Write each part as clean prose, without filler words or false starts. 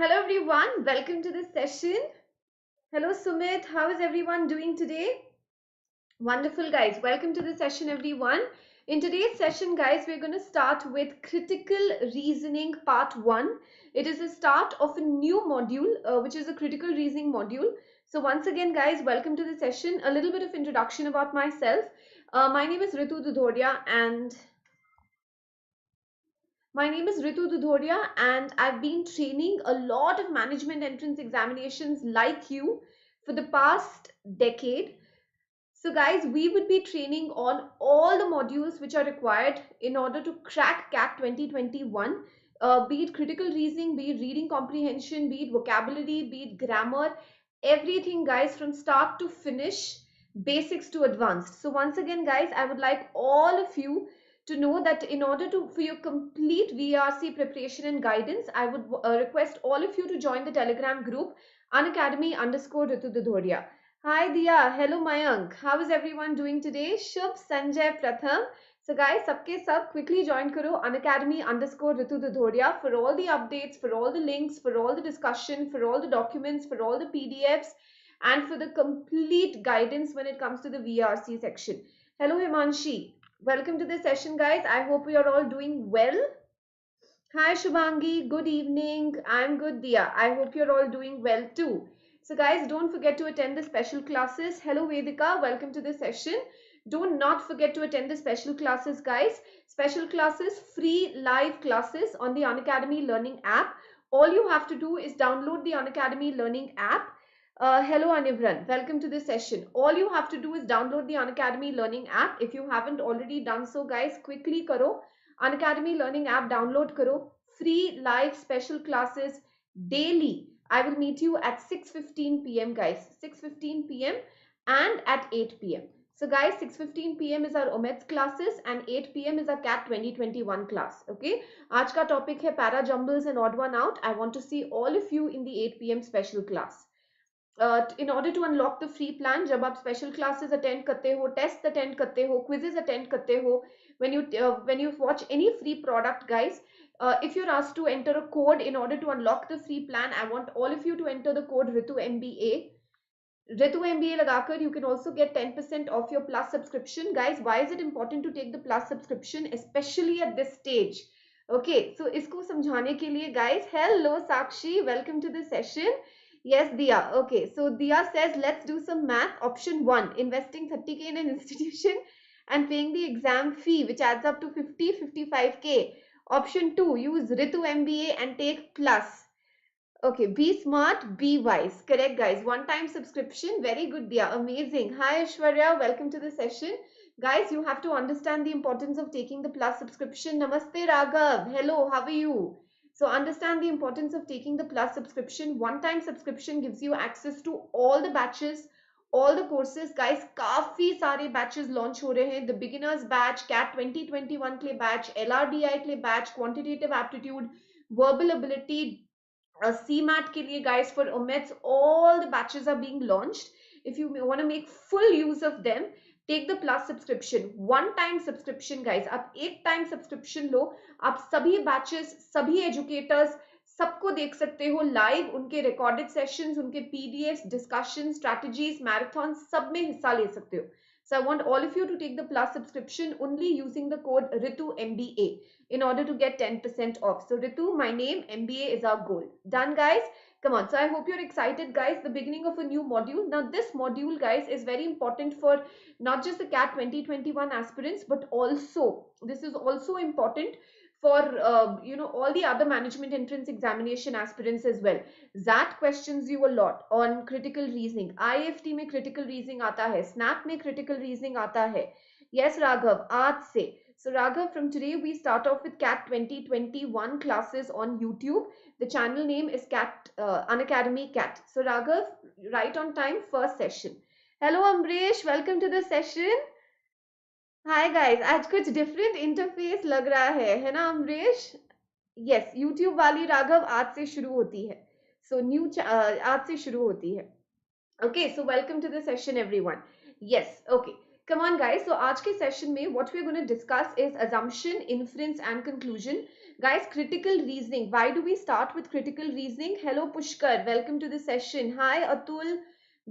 Hello everyone, welcome to this session. Hello Sumit, how is everyone doing today? Wonderful guys, welcome to the session everyone. In today's session guys, we're going to start with critical reasoning part 1. It is the start of a new module which is a critical reasoning module. So once again guys, welcome to the session. A little bit of introduction about myself. My name is Ritu Dudhoria and I've been training a lot of management entrance examinations like you for the past decade. So guys, we would be training on all the modules which are required in order to crack CAT 2021, be it critical reasoning, be it reading comprehension, be it vocabulary, be it grammar, everything guys from start to finish, basics to advanced. So once again guys, I would like all of you to know that in order to for your complete VRC preparation and guidance, I would request all of you to join the Telegram group Unacademy _Ritu Dudhoria. Hi Diya, hello Mayank. How is everyone doing today? Shubh, Sanjay, Pratham. So guys, सबके सब quickly join करो Unacademy _Ritu Dudhoria for all the updates, for all the links, for all the discussion, for all the documents, for all the PDFs, and for the complete guidance when it comes to the VRC section. Hello Himanshi. Welcome to the session guys. I hope you are all doing well. Hi Shubhangi, good evening. I'm good Diya. I hope you're all doing well too. So guys, don't forget to attend the special classes. Hello Vedika, welcome to the session. Do not forget to attend the special classes guys. Special classes, free live classes on the Unacademy Learning app. All you have to do is download the Unacademy Learning app. Hello Anivran, welcome to this session. All you have to do is download the Unacademy Learning app. If you haven't already done so guys, quickly karo. Unacademy Learning app download karo. Free live special classes daily. I will meet you at 6:15 p.m. guys. 6:15 p.m. and at 8 p.m. So guys, 6:15 p.m. is our OMETS classes and 8 p.m. is our CAT 2021 class. Okay. आज का topic है para jumbles and odd one out. I want to see all of you in the 8 p.m. special class. In order to unlock the free plan, जब आप special classes attend करते हो, tests attend करते हो, quizzes attend करते हो, when you watch any free product guys, if you're asked to enter a code in order to unlock the free plan, I want all of you to enter the code Ritu MBA. Ritu MBA lagakar, you can also get 10% off your plus subscription. Guys, why is it important to take the plus subscription, especially at this stage? Okay, so isko samjhane ke liye guys, hello Sakshi, welcome to the session. Yes, Diya. Okay, so Diya says, let's do some math. Option 1, investing 30k in an institution and paying the exam fee, which adds up to 55k. Option 2, use Ritu MBA and take plus. Okay, be smart, be wise. Correct, guys. One-time subscription. Very good, Diya. Amazing. Hi, Aishwarya. Welcome to the session. Guys, you have to understand the importance of taking the plus subscription. Namaste, Raghav. Hello, how are you? So understand the importance of taking the plus subscription. One-time subscription gives you access to all the batches, all the courses. Guys, काफी सारे batches launch हो रहे हैं. The beginners batch, CAT 2021 के batch, LRDI के batch, quantitative aptitude, verbal ability, CMAT के लिए guys, for OMETS, all the batches are being launched. If you want to make full use of them, take the plus subscription. One time subscription guys, आप एक time subscription लो, आप सभी batches, सभी educators सबको देख सकते हो live, उनके recorded sessions, उनके PDFs, discussions, strategies, marathons, सब में हिस्सा ले सकते हो. So I want all of you to take the plus subscription only using the code Ritu MBA in order to get 10% off. So Ritu, my name, MBA is our goal. Done guys? Come on. So I hope you're excited guys. The beginning of a new module. Now this module guys is very important for not just the CAT 2021 aspirants, but also this is also important for all the other management entrance examination aspirants as well. ZAT questions you a lot on critical reasoning. IIFT में critical reasoning आता है, SNAP में critical reasoning आता है. Yes Raghav, आज से. So Raghav, from today we start off with CAT 2021 classes on YouTube. The channel name is Unacademy CAT. So Raghav, right on time, first session. Hello Amresh, welcome to the session. Hi guys, आज कुछ different interface लग रहा है ना Amrish? Yes, YouTube वाली राघव आज से शुरू होती है. सो न्यू आज से शुरू होती है. Okay, so welcome to the session everyone. Yes, okay, come on guys. So आज के सेशन में what we are going to discuss is assumption, inference and conclusion. Guys, critical reasoning. Why do we start with critical reasoning? Hello, Pushkar. Welcome to the session. Hi, Atul.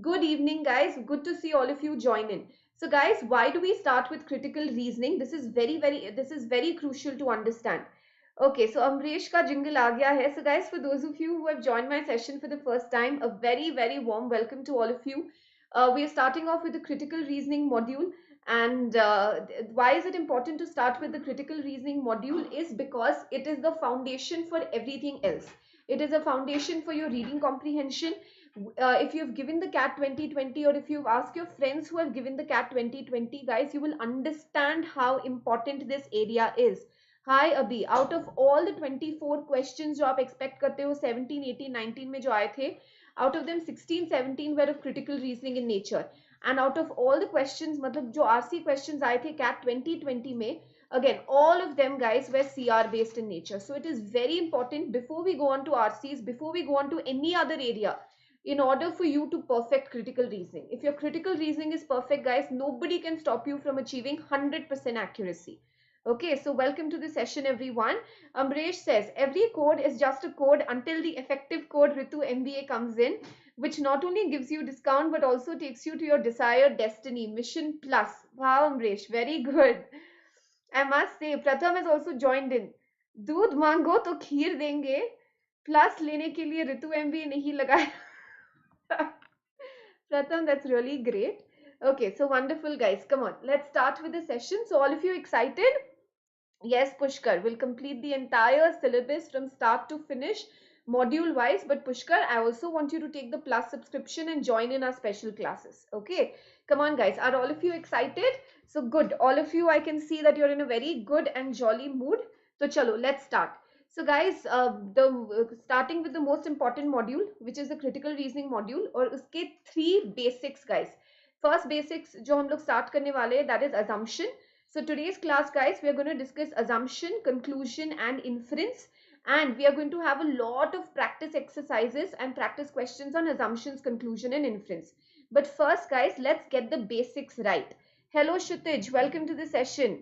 Good evening, guys. Good to see all of you join in. So, guys, why do we start with critical reasoning? This is very crucial to understand. Okay, so Amresh ka jingle aa gaya hai. So, guys, for those of you who have joined my session for the first time, a very warm welcome to all of you. We are starting off with the critical reasoning module. And why is it important to start with the critical reasoning module is because it is the foundation for everything else. It is a foundation for your reading comprehension. If you've given the CAT 2020 or if you've asked your friends who have given the CAT 2020, guys, you will understand how important this area is. Hi Abhi, out of all the 24 questions जो आप expect करते हो 17, 18, 19 में जो आए थे, out of them 16, 17 were of critical reasoning in nature. And out of all the questions, मतलब जो RC questions आए थे CAT 2020 में, again, all of them, guys, were CR based in nature. So it is very important before we go on to RCs, before we go on to any other area, in order for you to perfect critical reasoning. If your critical reasoning is perfect, guys, nobody can stop you from achieving 100% accuracy. Okay, so welcome to the session, everyone. Amresh says, every code is just a code until the effective code Ritu MBA comes in, which not only gives you discount, but also takes you to your desired destiny. Mission plus. Wow, Amresh, very good. I must say, Pratham has also joined in. दूध मांगो तो खीर देंगे, plus लेने के लिए ऋतु MBA नहीं लगाया. Pratham, that's really great. Okay, so wonderful, guys. Come on, let's start with the session. So all of you excited? Yes, Pushkar will complete the entire syllabus from start to finish, module wise. But Pushkar, I also want you to take the plus subscription and join in our special classes. Okay, come on, guys. Are all of you excited? So good. All of you, I can see that you're in a very good and jolly mood. So chalo, let's start. So guys, starting with the most important module, which is the critical reasoning module, और उसके 3 basics, guys. First basics जो हम लोग start करने वाले हैं, that is assumption. So today's class, guys, we are going to discuss assumption, conclusion and inference, and we are going to have a lot of practice exercises and practice questions on assumptions, conclusion and inference. But first, guys, let's get the basics right. Hello Shutij, welcome to the session.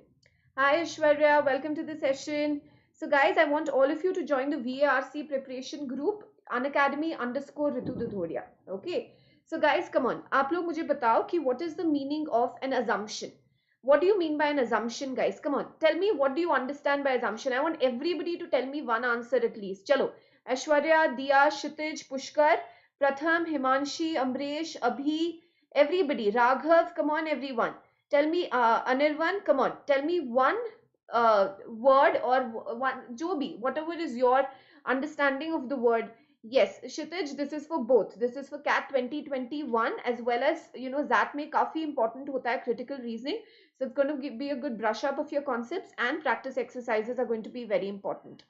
Hi Ashwarya, welcome to the session. So guys, I want all of you to join the VARC preparation group, Unacademy _ Ritu Dudhoria. Okay, so guys, come on, आप लोग मुझे बताओ कि what is the meaning of an assumption? What do you mean by an assumption, guys? Come on, tell me, what do you understand by assumption? I want everybody to tell me one answer at least. Chalo, Ashwarya, Diya, Kshitij, Pushkar, Pratham, Himanshi, Amresh, Abhi, everybody, Raghav, come on everyone. Tell me, Anirvan, come on, tell me one word or one, jo bhi, whatever is your understanding of the word. Yes, Kshitij, this is for both. This is for CAT 2021 as well as, ZAT में काफी important होता है critical reasoning. So it's going to be a good brush up of your concepts, and practice exercises are going to be very important.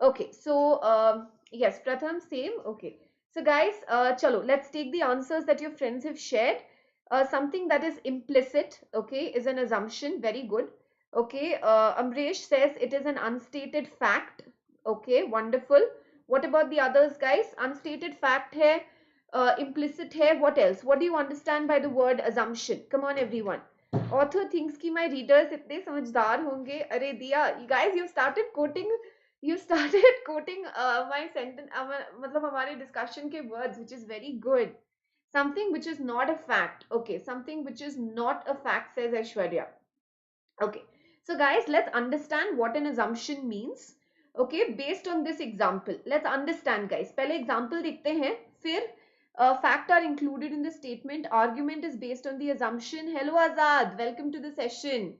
Okay, so yes, Pratham, same. Okay, so guys, chalo, let's take the answers that your friends have shared. Something that is implicit, okay, is an assumption. Very good. Okay, Amresh says it is an unstated fact. Okay, wonderful. What about the others, guys? Unstated fact hai, implicit hai. What else? What do you understand by the word assumption? Come on, everyone. Author thinks कि my readers इतने समझदार होंगे. अरे दिया, you guys, you started quoting my sentence, मतलब हमारे discussion के words, which is very good. Something which is not a fact. Okay, something which is not a fact, says Aishwarya. Okay, so guys, let's understand what an assumption means. Okay, based on this example, let's understand, guys. पहले example देखते हैं, फिर fact are included in the statement. Argument is based on the assumption. Hello Azad, welcome to the session.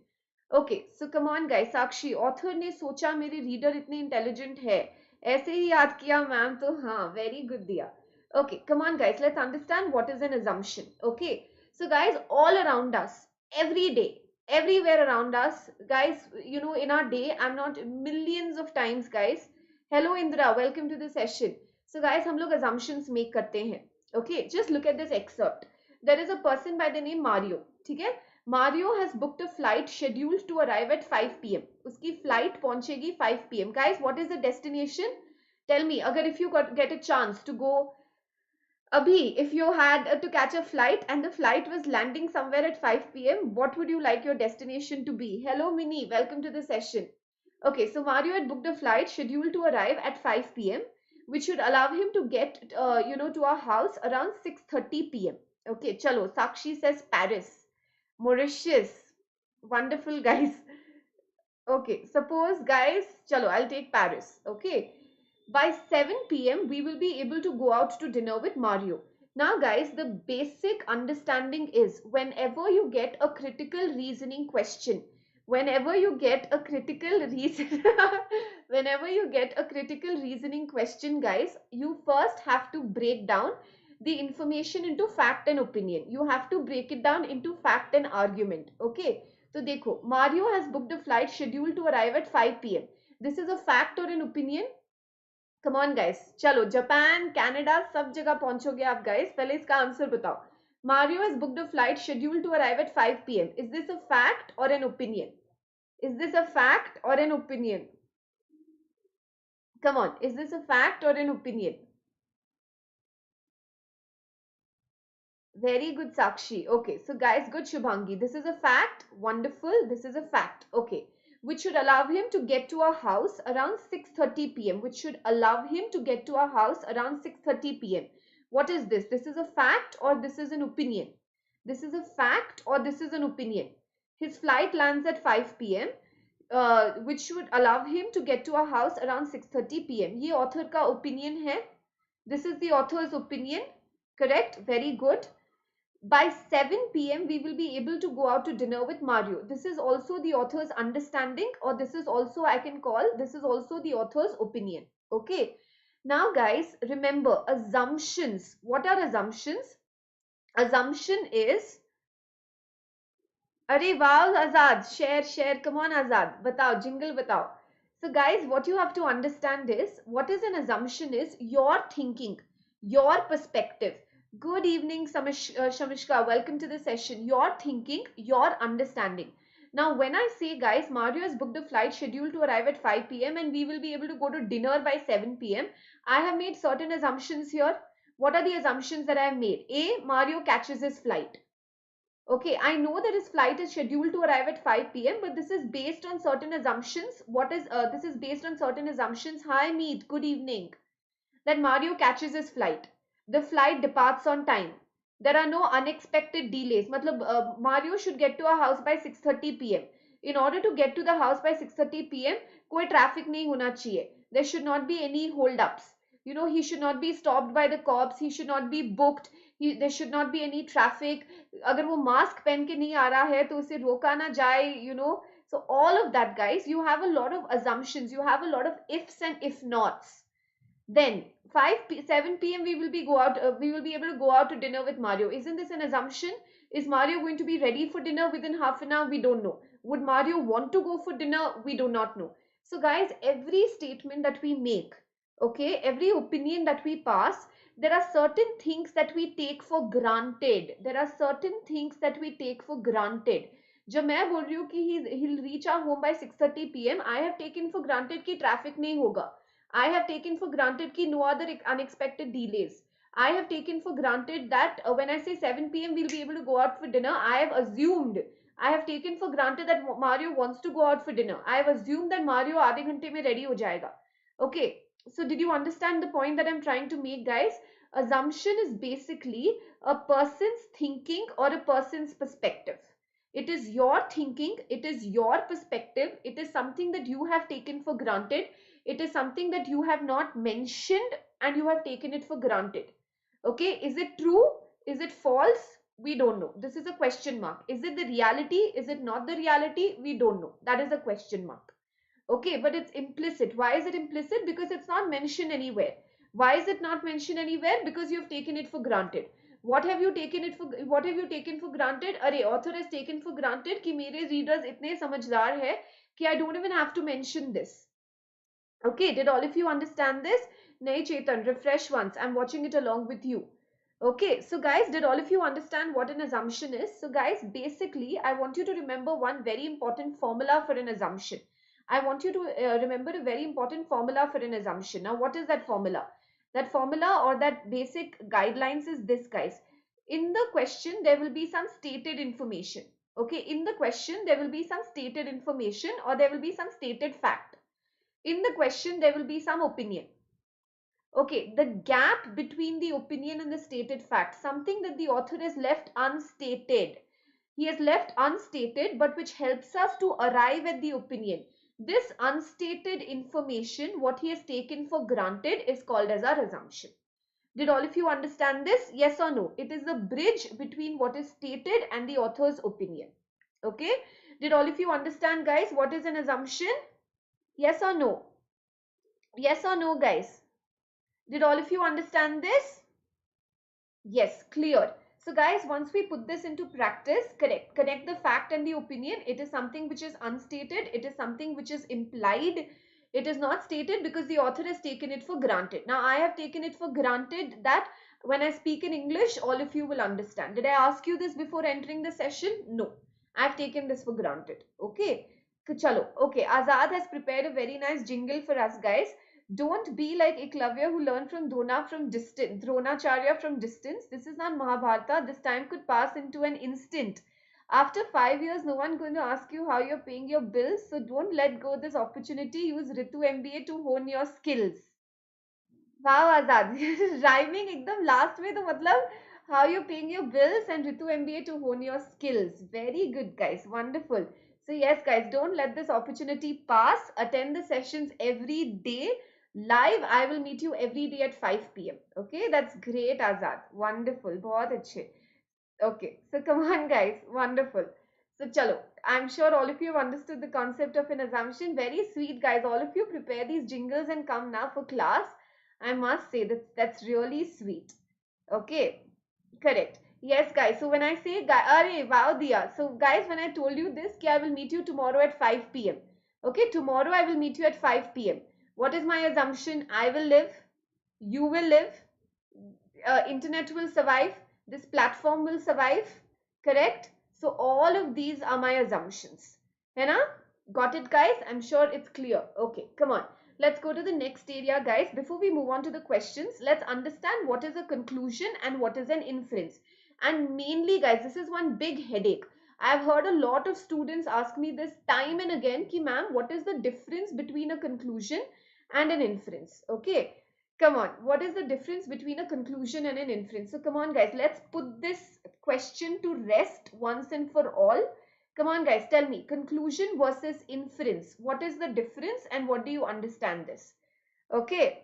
Okay, so come on guys. Sakshi, author ने सोचा मेरे reader इतने intelligent है, ऐसे ही याद किया मैम, तो हाँ, very good दिया. Okay, come on guys, let's understand what is an assumption. Okay, so guys, all around us, every day, everywhere around us, guys, in our day, I'm not millions of times, guys. Hello Indra, welcome to the session. So guys, हम लोग assumptions make करते हैं. Okay, just look at this excerpt. There is a person by the name Mario. ठीक है? Mario has booked a flight scheduled to arrive at 5 p.m. उसकी flight पहुंचेगी 5 p.m. Guys, what is the destination? Tell me, अगर if you get a chance to go, Abhi, if you had to catch a flight and the flight was landing somewhere at 5 p.m., what would you like your destination to be? Hello Mini, welcome to the session. Okay, so Mario had booked a flight scheduled to arrive at 5 p.m., which should allow him to get, to our house around 6:30 p.m. Okay, chalo. Sakshi says Paris, Mauritius. Wonderful, guys. Okay, suppose, guys, chalo, I'll take Paris. Okay, by 7 p.m., we will be able to go out to dinner with Mario. Now, guys, the basic understanding is whenever you get a critical reasoning question, whenever you get a critical reason, whenever you get a critical reasoning question, guys, you first have to break down the information into fact and opinion. You have to break it down into fact and argument. Okay. So, देखो, Mario has booked a flight scheduled to arrive at 5 p.m. This is a fact or an opinion? Come on guys, चलो Japan Canada सब जगह पहुंचोगे आप guys, पहले इसका answer बताओ. Mario has booked a flight scheduled to arrive at 5 p.m. Is this a fact or an opinion? Is this a fact or an opinion? Come on, is this a fact or an opinion? Very good, Sakshi. Okay, so guys, good, Shubhangi. This is a fact. Wonderful. This is a fact. Okay, which should allow him to get to our house around 6:30 p.m. Which should allow him to get to our house around 6:30 p.m. What is this? This is a fact or this is an opinion? This is a fact or this is an opinion? His flight lands at 5 p.m. Which should allow him to get to our house around 6:30 p.m. ये author का opinion है. This is the author's opinion. Correct? Very good. By 7 p.m. we will be able to go out to dinner with Mario. This is also the author's understanding, or this is also, I can call, this is also the author's opinion. Okay. Now guys, remember assumptions. What are assumptions? Assumption is, Arey wow, Azad, share, come on Azad, batao, jingle batao. So guys, what you have to understand is, what is an assumption is your thinking, your perspective. Good evening, Shamishka. Welcome to the session. Your thinking, your understanding. Now, when I say, guys, Mario has booked a flight scheduled to arrive at 5 p.m. and we will be able to go to dinner by 7 p.m. I have made certain assumptions here. What are the assumptions that I have made? A, Mario catches his flight. Okay, I know that his flight is scheduled to arrive at 5 p.m. but this is based on certain assumptions. This is based on certain assumptions. Hi, Meet. Good evening. That Mario catches his flight. The flight departs on time. There are no unexpected delays. Matlab, Mario should get to our house by 6:30 p.m. In order to get to the house by 6:30 p.m., कोई traffic नहीं होना चाहिए. There should not be any hold-ups. You know, he should not be stopped by the cops. He should not be booked. There should not be any traffic. अगर वो mask पहन के नहीं आ रहा है तो उसे रोका ना जाए. You know, so all of that, guys, you have a lot of assumptions. You have a lot of ifs and if nots. Then 7 p.m. we will be able to go out to dinner with Mario. Isn't this an assumption? Is Mario going to be ready for dinner within half an hour? We don't know. Would Mario want to go for dinner? We do not know. So guys, every statement that we make, okay, every opinion that we pass, there are certain things that we take for granted. There are certain things that we take for granted. जब मैं बोल रही हूँ कि he'll reach our home by 6:30 p.m. I have taken for granted कि traffic नहीं होगा. I have taken for granted कि no other unexpected delays. I have taken for granted that when I say 7 p.m. we'll be able to go out for dinner, I have assumed, I have taken for granted that Mario wants to go out for dinner. I have assumed that Mario आधे घंटे में ready हो जाएगा. Okay, so did you understand the point that I'm trying to make, guys? Assumption is basically a person's thinking or a person's perspective. It is your thinking, it is your perspective, it is something that you have taken for granted. It is something that you have not mentioned and you have taken it for granted. Okay, is it true? Is it false? We don't know. This is a question mark. Is it the reality? Is it not the reality? We don't know. That is a question mark. Okay, but it's implicit. Why is it implicit? Because it's not mentioned anywhere. Why is it not mentioned anywhere? Because you have taken it for granted. What have you taken for granted? Arey, author has taken for granted कि मेरे readers इतने समझदार है कि I don't even have to mention this. Okay, did all of you understand this? Nay, Chetan, refresh once. I'm watching it along with you. Okay, so guys, did all of you understand what an assumption is? So guys, basically, I want you to remember one very important formula for an assumption. I want you to remember a very important formula for an assumption. Now, what is that formula? That formula or that basic guidelines is this, guys. In the question, there will be some stated information. Okay, in the question, there will be some stated information or there will be some stated fact. In the question, there will be some opinion. Okay, the gap between the opinion and the stated fact, something that the author has left unstated. He has left unstated, but which helps us to arrive at the opinion. This unstated information, what he has taken for granted, is called as our assumption. Did all of you understand this? Yes or no? It is the bridge between what is stated and the author's opinion. Okay? Did all of you understand, guys, what is an assumption? Yes or no? Yes or no, guys? Did all of you understand this? Yes, clear. So guys, once we put this into practice, connect the fact and the opinion. It is something which is unstated. It is something which is implied. It is not stated because the author has taken it for granted. Now, I have taken it for granted that when I speak in English, all of you will understand. Did I ask you this before entering the session? No. I've taken this for granted. Okay. Chalo. Okay. Azad has prepared a very nice jingle for us, guys. Don't be like Eklavya who learned from Dronacharya from distance. This is not Mahabharata. This time could pass into an instant. After 5 years, no one going to ask you how you're paying your bills. So don't let go this opportunity. Use Ritu MBA to hone your skills. Wow, Azad. Rhyming एकदम last में तो मतलब how you're paying your bills and Ritu MBA to hone your skills. Very good, guys. Wonderful. So yes, guys, don't let this opportunity pass. Attend the sessions every day. Live, I will meet you every day at 5 p.m. Okay, that's great, Azad. Wonderful. बहुत अच्छे. Okay, so come on, guys. Wonderful. So chalo, I'm sure all of you have understood the concept of an assumption. Very sweet, guys. All of you prepare these jingles and come now for class. I must say that's really sweet. Okay, correct. Yes, guys. So when I say, Arey, wow, Diya. So guys, when I told you this, I will meet you tomorrow at 5 p.m. Okay, tomorrow I will meet you at 5 p.m. What is my assumption? I will live. You will live. Internet will survive. This platform will survive. Correct? So all of these are my assumptions. Hai na? Got it, guys? I'm sure it's clear. Okay, come on. Let's go to the next area, guys. Before we move on to the questions, let's understand what is a conclusion and what is an inference. And mainly, guys, this is one big headache. I've heard a lot of students ask me this time and again, ki ma'am, what is the difference between a conclusion and an inference? Okay, come on. What is the difference between a conclusion and an inference? So come on, guys, let's put this question to rest once and for all. Come on, guys, tell me, conclusion versus inference. What is the difference and what do you understand this? Okay.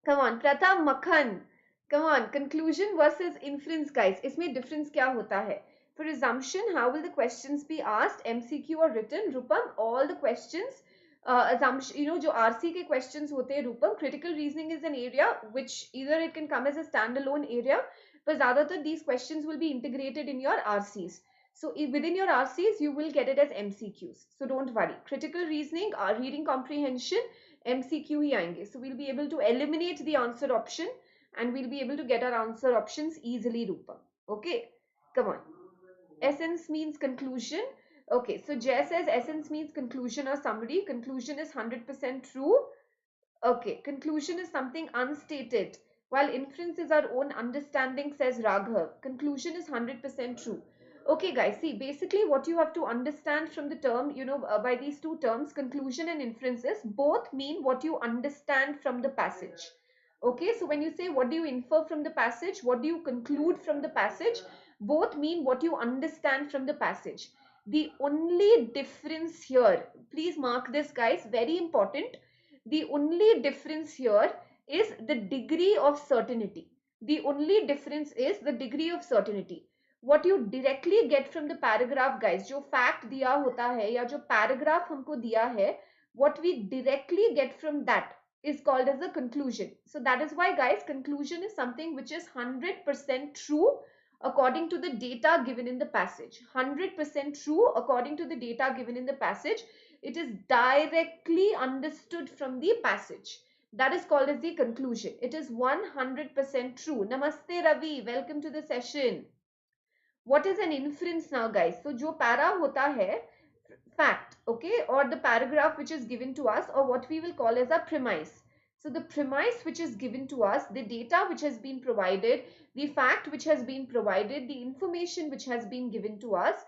Come on, Pratham Makhan. Come on, conclusion versus inference, guys. इसमें difference क्या होता है? For assumption, how will the questions be asked? MCQ or written? Rupam, all the questions, assumption, जो RC के questions होते हैं, Rupam, critical reasoning is an area which either it can come as a standalone area, but ज़्यादातर these questions will be integrated in your RCs. So within your RCs, you will get it as MCQs. So don't worry. Critical reasoning, reading comprehension, MCQ ही आएंगे. So we'll be able to eliminate the answer option and we'll be able to get our answer options easily, Rupa. Okay, come on. Essence means conclusion. Okay, so Jay says essence means conclusion or summary. Conclusion is 100% true. Okay, conclusion is something unstated, while inference is our own understanding, says Raghav. Conclusion is 100% true. Okay, guys, see, basically what you have to understand from the term, by these two terms, conclusion and inferences, both mean what you understand from the passage. Okay, so when you say what do you infer from the passage, what do you conclude from the passage, both mean what you understand from the passage. The only difference here, please mark this, guys, very important. The only difference here is the degree of certainty. The only difference is the degree of certainty. What you directly get from the paragraph, guys, जो fact दिया होता है या जो paragraph हमको दिया है, what we directly get from that is called as the conclusion. So that is why, guys, conclusion is something which is 100% true according to the data given in the passage. 100% true according to the data given in the passage. It is directly understood from the passage. That is called as the conclusion. It is 100% true. Namaste Ravi, welcome to the session. What is an inference now, guys? So jo para hota hai, fact, okay, or the paragraph which is given to us, or what we will call as a premise. So the premise which is given to us, the data which has been provided, the fact which has been provided, the information which has been given to us,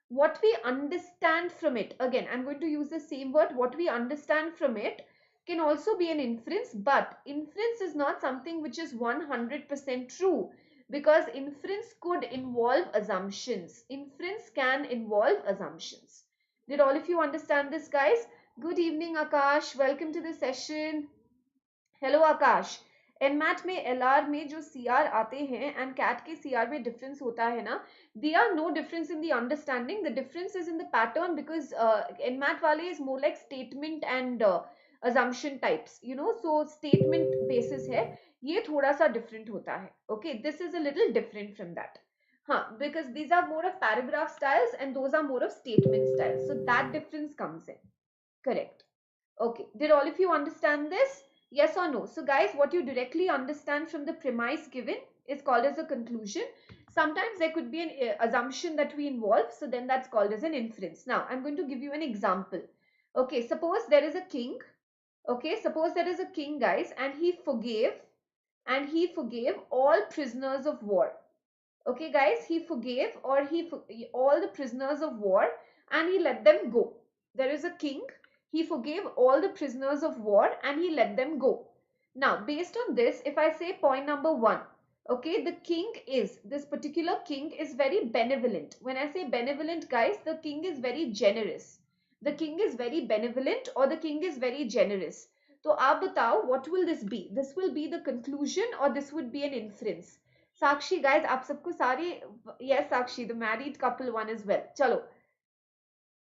What we understand from it, again, I'm going to use the same word, what we understand from it can also be an inference, but inference is not something which is 100% true, because inference could involve assumptions. Inference can involve assumptions. Did all of you understand this, guys? Good evening, Akash. Welcome to the session. Hello Akash. NMAT में LR में जो CR आते हैं and CAT के CR में difference होता है ना, they are no difference in the understanding, the difference is in the pattern, because NMAT वाले is more like statement and assumption types, you know, so statement basis है, ये थोड़ा सा different होता है. Okay, this is a little different from that. हाँ, because these are more of paragraph styles and those are more of statement styles, so that difference comes in. Correct. Okay, did all of you understand this? Yes or no? So guys, what you directly understand from the premise given is called as a conclusion. Sometimes there could be an assumption that we involve, so then that's called as an inference. Now, I'm going to give you an example. Okay, suppose there is a king. Okay, suppose there is a king, guys, and he forgave all prisoners of war. Okay, guys, he forgave all the prisoners of war and he let them go. There is a king, he forgave all the prisoners of war and he let them go. Now, based on this, if I say point number one, okay, this particular king is very benevolent. When I say benevolent, guys, the king is very generous. The king is very benevolent or the king is very generous. So, आप बताओ, what will this be? This will be the conclusion or this would be an inference? Sakshi, guys, आप सबको सारे, yes, Sakshi, the married couple one as well. चलो,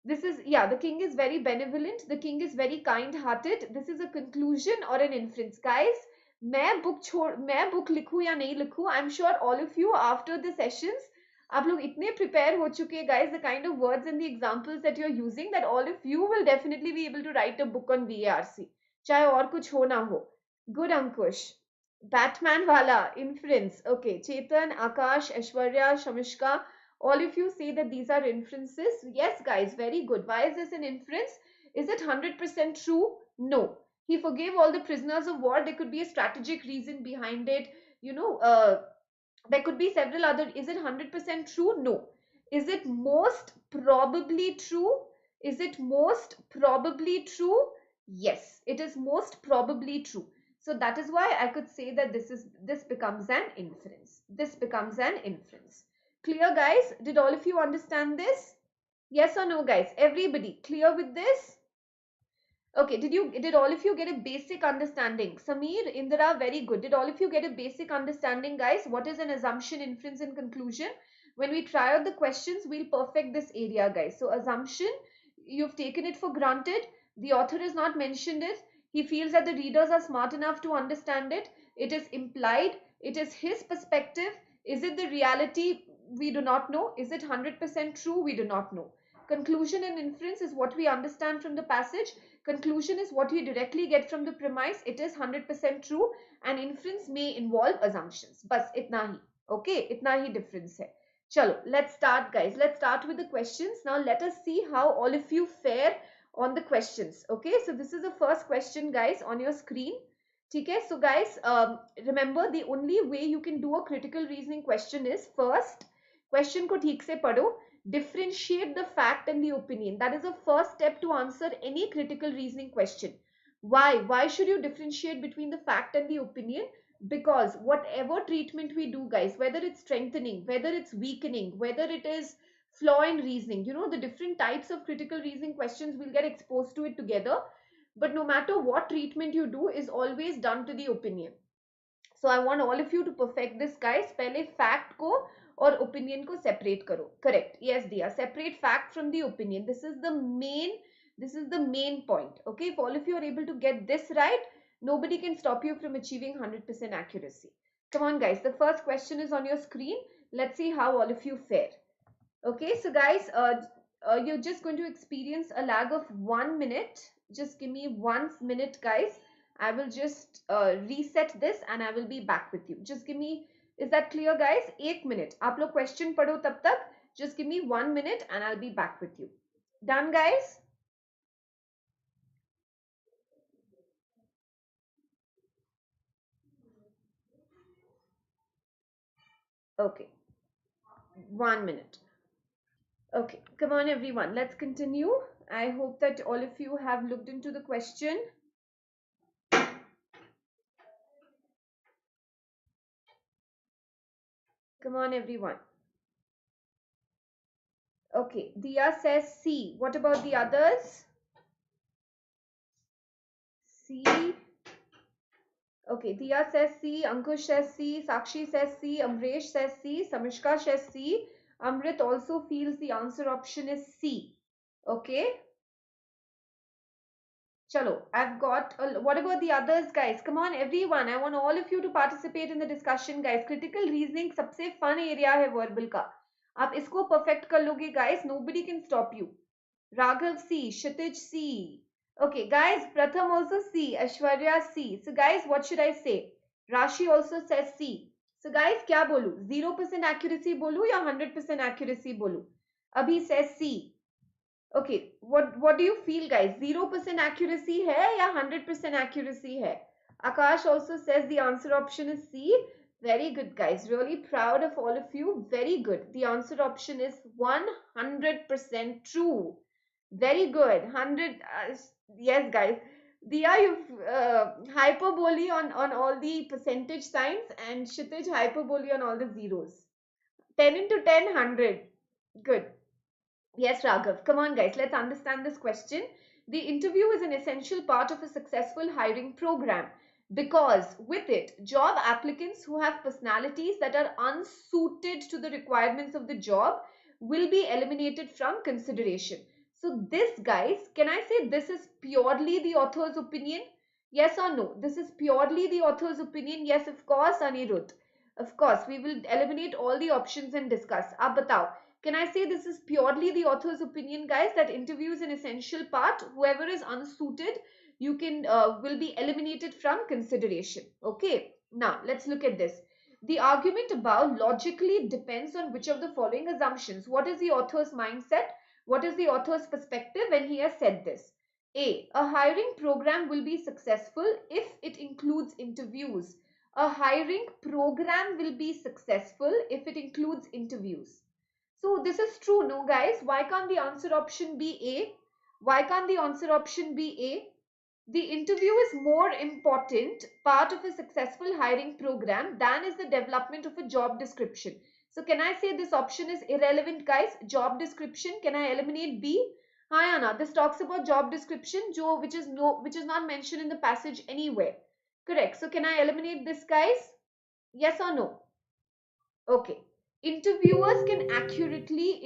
this is, yeah, the king is very benevolent, the king is very kind hearted. This is a conclusion or an inference, guys. मैं book लिखूं या नहीं लिखूं, I'm sure all of you after the sessions आप लोग इतने prepare हो चुके हैं, guys, the kind of words and the examples that you're using, that all of you will definitely be able to write a book on VARC, चाहे और कुछ हो ना हो. Good, Ankush. Batman wala inference. Okay, Chetan, Akash, Aishwarya, Shamishka, all of you say that these are inferences. Yes, guys, very good. Why is this an inference? Is it 100% true? No. He forgave all the prisoners of war. There could be a strategic reason behind it. You know, there could be several other. Is it 100% true? No. Is it most probably true? Is it most probably true? Yes, it is most probably true. So that is why I could say that this becomes an inference. This becomes an inference. Clear, guys? Did all of you understand this? Yes or no, guys? Everybody clear with this? Okay, did all of you get a basic understanding? Sameer, Indira, very good. Did all of you get a basic understanding, guys? What is an assumption, inference, and conclusion? When we try out the questions, we'll perfect this area, guys. So assumption, you've taken it for granted. The author has not mentioned it. He feels that the readers are smart enough to understand it. It is implied. It is his perspective. Is it the reality? We do not know. Is it 100% true? We do not know. Conclusion and inference is what we understand from the passage. Conclusion is what you directly get from the premise. It is 100% true, and inference may involve assumptions. Bas itna hi. Okay, itna hi difference hai. Chalo, let's start, guys. Let's start with the questions. Now let us see how all of you fare on the questions. Okay, so this is the first question, guys, on your screen. Okay, so guys, remember, the only way you can do a critical reasoning question is, first, question ko theek se padho. Differentiate the fact and the opinion. That is the first step to answer any critical reasoning question. Why should you differentiate between the fact and the opinion? Because whatever treatment we do, guys, whether it's strengthening, whether it's weakening, whether it is flaw in reasoning, you know, the different types of critical reasoning questions, will get exposed to it together. But no matter what treatment you do, is always done to the opinion. So I want all of you to perfect this, guys. पहले fact को और opinion को separate करो. Correct. Yes, Dia. Separate fact from the opinion. This is the main point. Okay. If all of you are able to get this right, nobody can stop you from achieving 100% accuracy. Come on, guys. The first question is on your screen. Let's see how all of you fare. Okay. So, guys, you're just going to experience a lag of 1 minute. Just give me 1 minute, guys. I will just reset this and I will be back with you. Just give me, is that clear, guys? 1 minute. आप लोग question पढ़ो तब तक. Just give me 1 minute and I'll be back with you. Done, guys? Okay. 1 minute. Okay, come on everyone, let's continue. I hope that all of you have looked into the question. Come on everyone. Okay, Dia says C. What about the others? C. Okay, Dia says C, Ankush says C, Sakshi says C, Amresh says C, Samishka says C. Amrit also feels the answer option is C. Okay. Chalo, I've got, what about the others guys? Come on everyone, I want all of you to participate in the discussion guys. Critical reasoning सबसे fun area है verbal का. आप इसको perfect कर लोगे guys, nobody can stop you. Raghav C, Kshitij C. Okay guys, Pratham also C, Ashwarya C. So guys, what should I say? Rashi also says C. So guys, क्या बोलूं? 0% accuracy बोलूं या 100% accuracy बोलूं? Abhi says C. Okay, what do you feel guys? 0% accuracy है या 100% accuracy है? Akash also says the answer option is C. Very good guys, really proud of all of you. Very good. The answer option is 100% true. Very good. 100 yes guys. Diya, you've hyperbole on all the percentage signs, and Kshitij hyperbole on all the zeros. 10 into 10, 100. Good. Yes, Raghav. Come on, guys. Let's understand this question. The interview is an essential part of a successful hiring program because with it, job applicants who have personalities that are unsuited to the requirements of the job will be eliminated from consideration. So this, guys, can I say this is purely the author's opinion? Yes or no? This is purely the author's opinion. Yes, of course, Anirudh. Of course, we will eliminate all the options and discuss. Ab batao. Can I say this is purely the author's opinion, guys, that interview is an essential part? Whoever is unsuited, you can will be eliminated from consideration. Okay, now let's look at this. The argument above logically depends on which of the following assumptions. What is the author's mindset? What is the author's perspective when he has said this? A hiring program will be successful if it includes interviews. A hiring program will be successful if it includes interviews. So this is true, no guys? Why can't the answer option be A? Why can't the answer option be A? The interview is more important part of a successful hiring program than is the development of a job description. So can I say this option is irrelevant, guys? Job description, can I eliminate B? Hi Anna, this talks about job description, which is not mentioned in the passage anywhere. Correct. So can I eliminate this, guys? Yes or no? Okay. Interviewers can accurately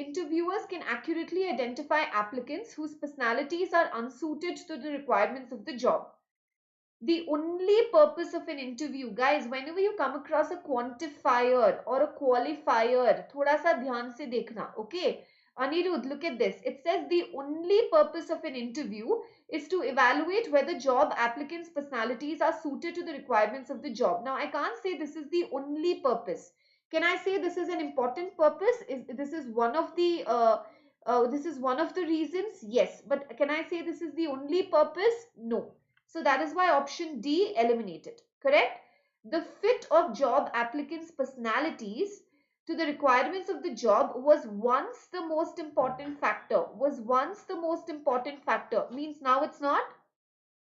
identify applicants whose personalities are unsuited to the requirements of the job. The only purpose of an interview, guys, whenever you come across a quantifier or a qualifier, thoda sa dhyan se dekhna, okay? Anirudh, look at this. It says the only purpose of an interview is to evaluate whether job applicants' personalities are suited to the requirements of the job. Now, I can't say this is the only purpose. Can I say this is an important purpose? This is one of the reasons? Yes. But can I say this is the only purpose? No. So that is why option D eliminated. Correct? The fit of job applicants' personalities to the requirements of the job was once the most important factor. Means now it's not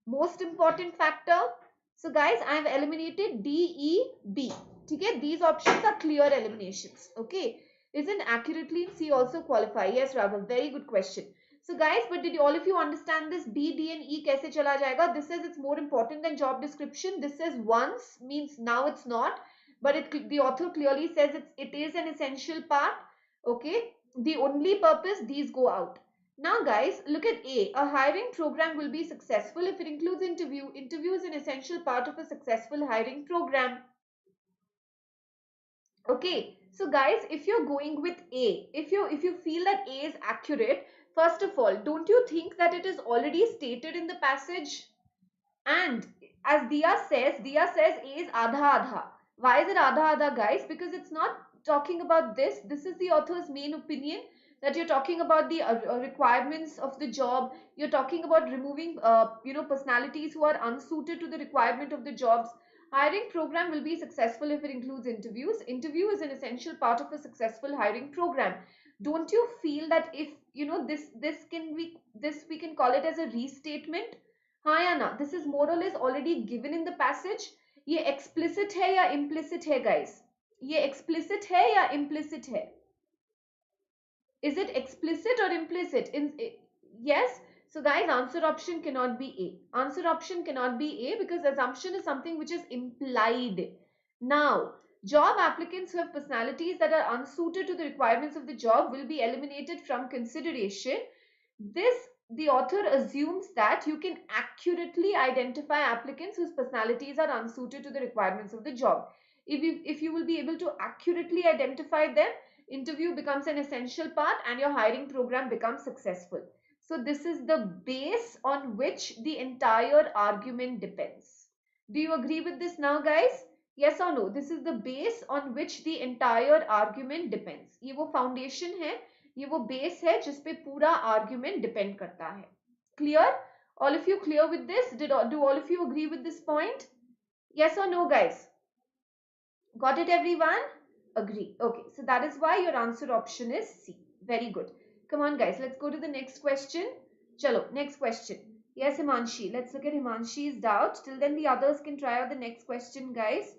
most important factor. So guys, I have eliminated D, E, B. Okay, these options are clear eliminations. Okay, isn't accurately in C also qualify? Yes, Raghav, very good question. So guys, but did all of you understand this B, D and E kaise chala jayega? This says it's more important than job description. This says once, means now it's not. But the author clearly says it is an essential part. Okay, the only purpose, these go out. Now guys, look at A. A hiring program will be successful if it includes interview. Interview is an essential part of a successful hiring program. Okay, so guys, if you're going with A, if you feel that A is accurate, first of all, don't you think that it is already stated in the passage? And as Dia says A is adha adha. Why is it adha adha, guys? Because it's not talking about this. This is the author's main opinion, that you're talking about the requirements of the job. You're talking about removing personalities who are unsuited to the requirement of the jobs. Hiring program will be successful if it includes interviews. Interview is an essential part of a successful hiring program. Don't you feel that if this we can call it as a restatement? हाँ या ना? This is more or less already given in the passage. ये explicit है या implicit है guys? ये explicit है या implicit है? Is it explicit or implicit? Yes. So guys, answer option cannot be A. Answer option cannot be A because assumption is something which is implied. Now, job applicants who have personalities that are unsuited to the requirements of the job will be eliminated from consideration. The author assumes that you can accurately identify applicants whose personalities are unsuited to the requirements of the job. If you will be able to accurately identify them, interview becomes an essential part and your hiring program becomes successful. So this is the base on which the entire argument depends. Do you agree with this now, guys? Yes or no? This is the base on which the entire argument depends. ये वो foundation है, ये वो base है जिस पे पूरा argument depend करता है. Clear? All of you clear with this? Do all of you agree with this point? Yes or no, guys? Got it, everyone? Agree. Okay, so that is why your answer option is C. Very good. Come on, guys, let's go to the next question. Chalo, next question. Yes, Himanshi. Let's look at Himanshi's doubt. Till then, the others can try out the next question, guys.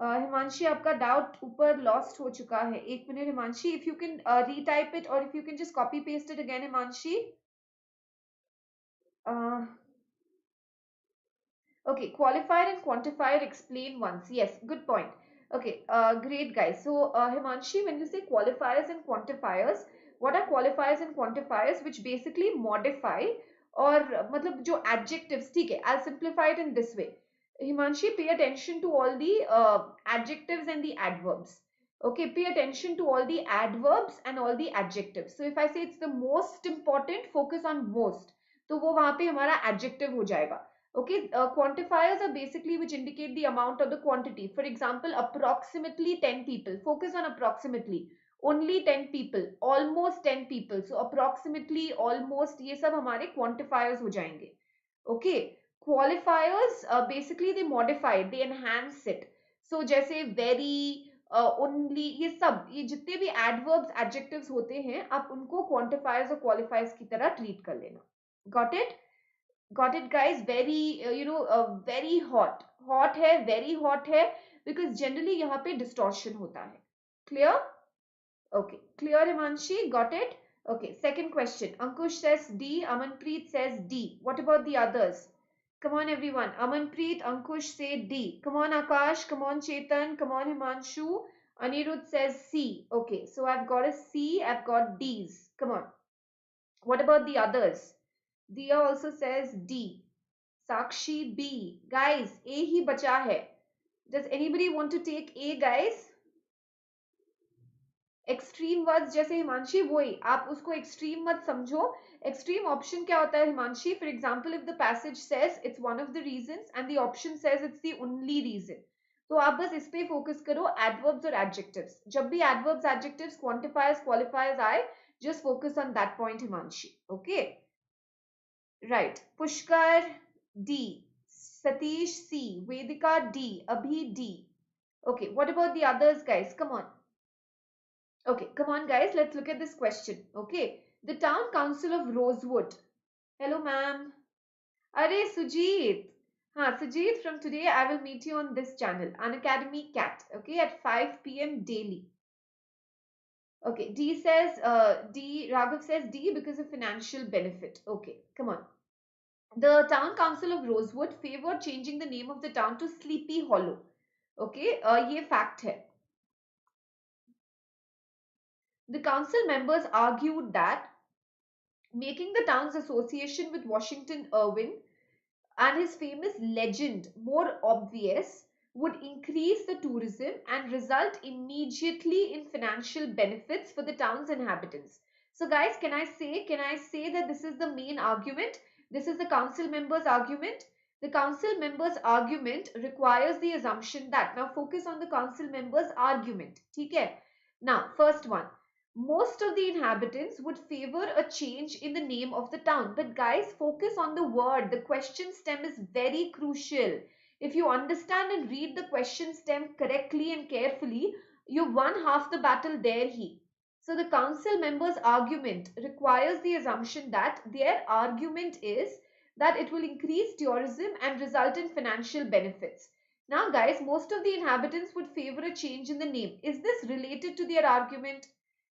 Himanshi, आपका doubt ऊपर lost हो चुका है. एक minute, Himanshi. If you can retype it or if you can just copy paste it again, Himanshi. Okay, qualifier and quantifier explain once. Yes, good point. Okay, great guys. So Himanshi, when you say qualifiers and quantifiers, what are qualifiers and quantifiers? Which basically modify or मतलब जो adjectives, ठीक है? I'll simplify it in this way. Himanshi, pay attention to all the adjectives and the adverbs. Okay, pay attention to all the adverbs and all the adjectives. So if I say it's the most important, focus on most. तो वो वहाँ पे हमारा adjective हो जाएगा. Okay, quantifiers are basically which indicate the amount or the quantity. For example, approximately 10 people. Focus on approximately. Only 10 people. Almost 10 people. So approximately, almost, ये सब हमारे quantifiers हो जाएंगे. Okay, qualifiers basically they modify it, they enhance it. So जैसे very, only, ये सब, ये जितने भी adverbs, adjectives होते हैं, आप उनको quantifiers और qualifiers की तरह treat कर लेना. Got it? Got it, guys? Very very hot है, very hot है, because generally यहाँ पे distortion होता है. Clear? Okay, clear, Himanshi? Got it? Okay, second question. Ankush says D. Amanpreet says D. What about the others? Come on, everyone. Amanpreet, Ankush say D. Come on, Akash. Come on, Chetan. Come on, Himanshu. Anirudh says C. Okay, so I've got a C. I've got D's. Come on. What about the others? Diya also says D. Sakshi B. Guys, A ही बचा है. Does anybody want to take A, guys? Extreme words जैसे हिमांशी वही, आप उसको extreme मत समझो. Extreme option क्या होता है Himanshi? For example, if the passage says it's one of the reasons and the option says it's the only reason, तो आप बस इस पे focus करो, adverbs और adjectives. जब भी adverbs, adjectives, quantifiers, qualifiers आए, just focus on that point, Himanshi. Okay? Right. Pushkar D. Satish C. Vedika D. Abhi D. Okay, what about the others, guys? Come on. Okay, come on, guys. Let's look at this question. Okay, the town council of Rosewood. Hello, ma'am. Are Sujit. Sujit, from today I will meet you on this channel, Unacademy CAT. Okay, at 5 p.m. daily. Okay, Raghav says D because of financial benefit. Okay, come on. The town council of Rosewood favored changing the name of the town to Sleepy Hollow. Okay, ये fact है. The council members argued that making the town's association with Washington Irving and his famous legend more obvious would increase the tourism and result immediately in financial benefits for the town's inhabitants. So guys, can I say that this is the main argument? This is the council members' argument. The council members' argument requires the assumption that, now focus on the council members' argument. Okay? Now, first one. Most of the inhabitants would favor a change in the name of the town. But guys, focus on the word. The question stem is very crucial. If you understand and read the question stem correctly and carefully, you've won half the battle there. So the council members' argument requires the assumption that their argument is that it will increase tourism and result in financial benefits. Now, guys, most of the inhabitants would favor a change in the name. Is this related to their argument?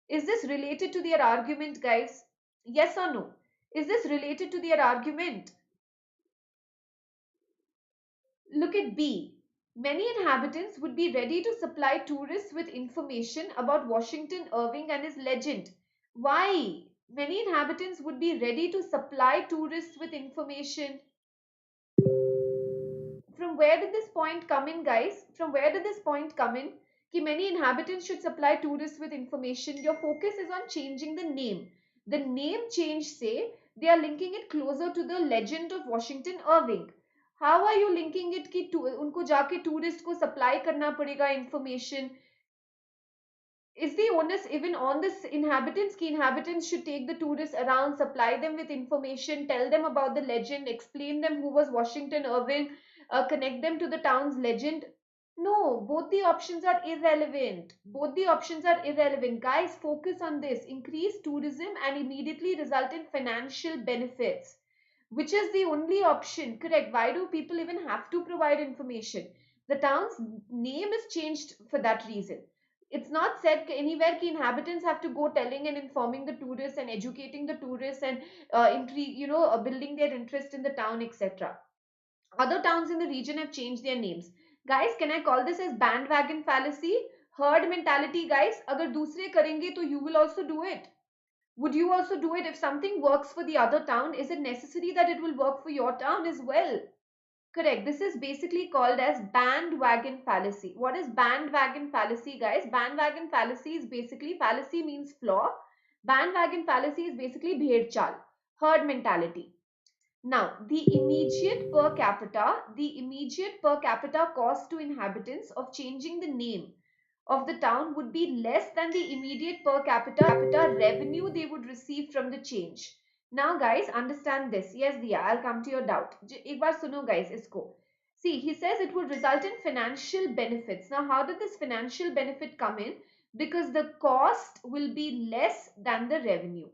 Is this related to their argument, guys? Yes or no? Is this related to their argument? Look at B. Many inhabitants would be ready to supply tourists with information about Washington Irving and his legend. Why? Many inhabitants would be ready to supply tourists with information. From where did this point come in, guys? From where did this point come in? Ki many inhabitants should supply tourists with information. Your focus is on changing the name. The name change say they are linking it closer to the legend of Washington Irving. How are you linking it कि उनको जाके tourist को supply करना पड़ेगा information? Is the onus even on the inhabitants? Ki inhabitants should take the tourists around, supply them with information, tell them about the legend, explain them who was Washington Irving, connect them to the town's legend. No, both the options are irrelevant. Both the options are irrelevant. Guys, focus on this. Increase tourism and immediately result in financial benefits. Which is the only option? Correct. Why do people even have to provide information? The town's name is changed for that reason. It's not said anywhere that inhabitants have to go telling and informing the tourists and educating the tourists and building their interest in the town, etc. Other towns in the region have changed their names. Guys, can I call this as bandwagon fallacy? Herd mentality, guys. Agar dusre karenge, to you will also do it. Would you also do it? If something works for the other town, is it necessary that it will work for your town as well? Correct. This is basically called as bandwagon fallacy. What is bandwagon fallacy, guys? Bandwagon fallacy is basically, fallacy means flaw. Bandwagon fallacy is basically bhed chal, herd mentality. Now, the immediate per capita cost to inhabitants of changing the name of the town would be less than the immediate per capita revenue they would receive from the change. Now, guys, understand this. Yes, Diya, I'll come to your doubt. Ek baar suno, guys, isko. See, he says it would result in financial benefits. Now, how did this financial benefit come in? Because the cost will be less than the revenue.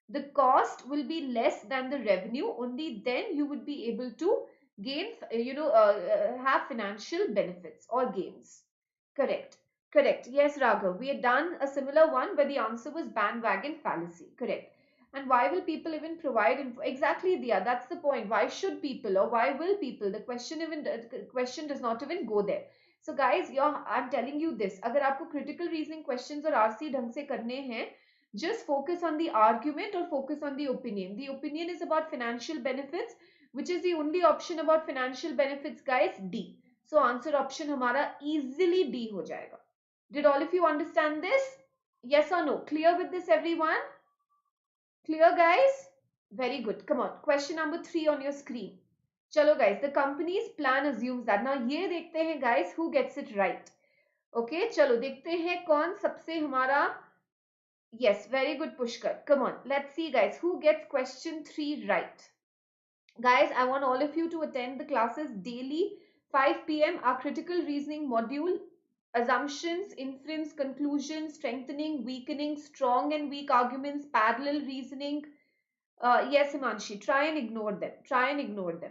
The cost will be less than the revenue. Only then you would be able to gain, have financial benefits or gains. Correct. Correct. Yes, Raghav. We had done a similar one where the answer was bandwagon fallacy. Correct. And why will people even provide info? Exactly, Dia. That's the point. Why should people or why will people? The question does not even go there. So, guys, I'm telling you this. अगर आपको critical reasoning questions और RC ढंग से करने हैं, just focus on the argument or focus on the opinion. The opinion is about financial benefits, which is the only option about financial benefits, guys. D. So answer option हमारा easily D हो जाएगा. Did all of you understand this? Yes or no? Clear with this, everyone? Clear, guys? Very good. Come on. Question number 3 on your screen. Chalo, guys. The company's plan assumes that. Now, ये देखते हैं, guys, who gets it right. Okay, चलो देखते हैं कौन सबसे हमारा. Yes, very good, Pushkar. Come on. Let's see, guys, who gets question 3 right. Guys, I want all of you to attend the classes daily, 5 p.m. Our critical reasoning module. Assumptions, inference, conclusion, strengthening, weakening, strong and weak arguments, parallel reasoning. Yes, Himanshi, try and ignore them. Try and ignore them.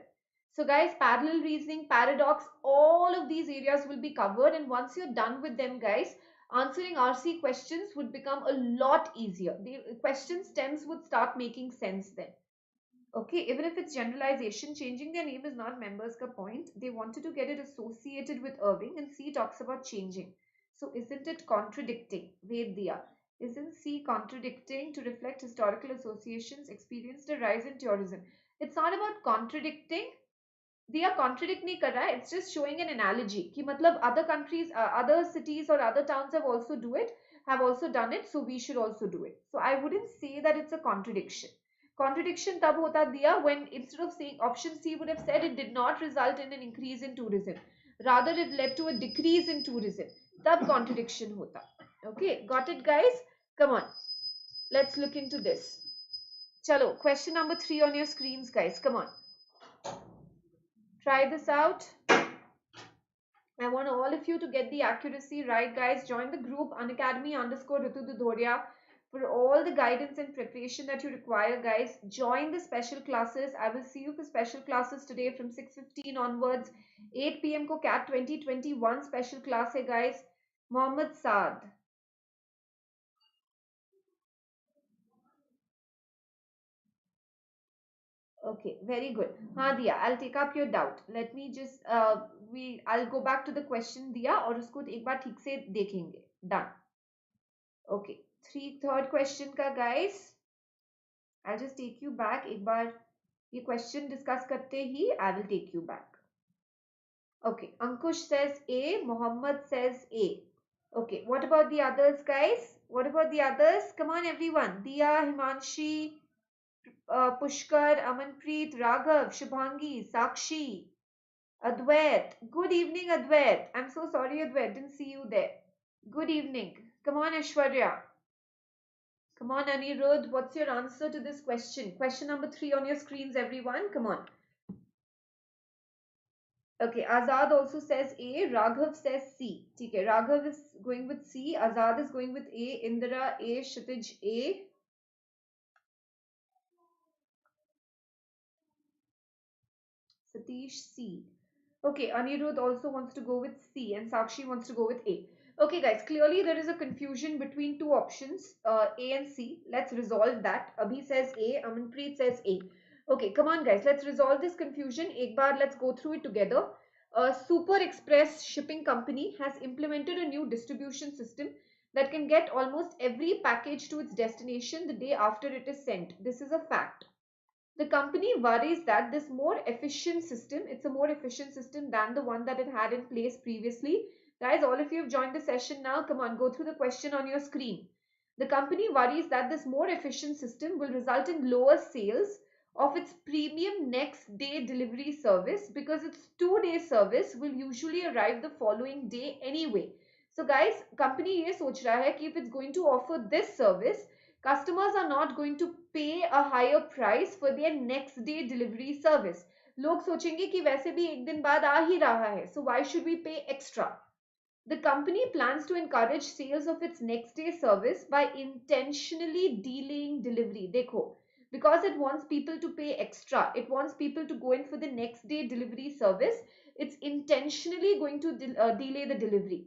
So guys, parallel reasoning, paradox, all of these areas will be covered. And once you're done with them, guys, answering RC questions would become a lot easier. The question stems would start making sense then. Okay, even if it's generalization, changing their name is not members' ka point. They wanted to get it associated with Irving, and C talks about changing. So isn't it contradicting? Vedya. Isn't C contradicting to reflect historical associations experienced a rise in tourism? It's not about contradicting. They are contradict nahi kar raha hai. It's just showing an analogy. Ki matlab other countries, other cities or other towns have also done it. So we should also do it. So I wouldn't say that it's a contradiction. Contradiction tab hota diya when instead of saying option C would have said it did not result in an increase in tourism. Rather it led to a decrease in tourism. Tab contradiction hota. Okay, got it, guys? Come on. Let's look into this. Chalo, question number 3 on your screens, guys. Come on. Try this out. I want all of you to get the accuracy right, guys. Join the group Unacademy _ Ritu Dudhoria. for all the guidance and preparation that you require, guys. Join the special classes. I will see you for special classes today from 6:15 onwards. 8 p.m. को CAT 2021 special class है, guys. Mohammed Saad. Okay, very good. हाँ दिया, I'll take up your doubt. Let me just I'll go back to the question दिया और उसको एक बार ठीक से देखेंगे. Done. Okay, third question का, guys. I'll just take you back. एक बार ये question discuss करते ही I will take you back. Okay, Ankush says A. Mohammed says A. Okay, what about the others, guys? What about the others? Come on, everyone. Diya, Himanshi, Pushkar, Amanpreet, Raghav, Shubhangi, Sakshi, Advait. Good evening, Advait. I'm so sorry, Advait. Didn't see you there. Good evening. Come on, Ashwarya. Come on, Anirudh. What's your answer to this question? Question number 3 on your screens, everyone. Come on. Okay, Azad also says A. Raghav says C. Okay, Raghav is going with C. Azad is going with A. Indira A. Kshitij A. Satish C. Okay, Anirudh also wants to go with C and Sakshi wants to go with A. Okay, guys, clearly there is a confusion between two options, A and C. Let's resolve that. Abhi says A, Amanpreet says A. Okay, come on, guys, let's resolve this confusion. Ek baar, let's go through it together. Super Express Shipping Company has implemented a new distribution system that can get almost every package to its destination the day after it is sent. This is a fact. The company worries that this more efficient system, it's a more efficient system than the one that it had in place previously. Guys, all of you have joined the session now. Come on, go through the question on your screen. The company worries that this more efficient system will result in lower sales of its premium next day delivery service because its 2-day service will usually arrive the following day anyway. So guys, company ये सोच रहा है कि if it's going to offer this service, customers are not going to pay a higher price for their next day delivery service. लोग सोचेंगे कि वैसे भी एक दिन बाद आ ही रहा है, so why should we pay extra? The company plans to encourage sales of its next day service by intentionally delaying delivery. Dekho, because it wants people to pay extra, it wants people to go in for the next day delivery service, it's intentionally going to delay the delivery.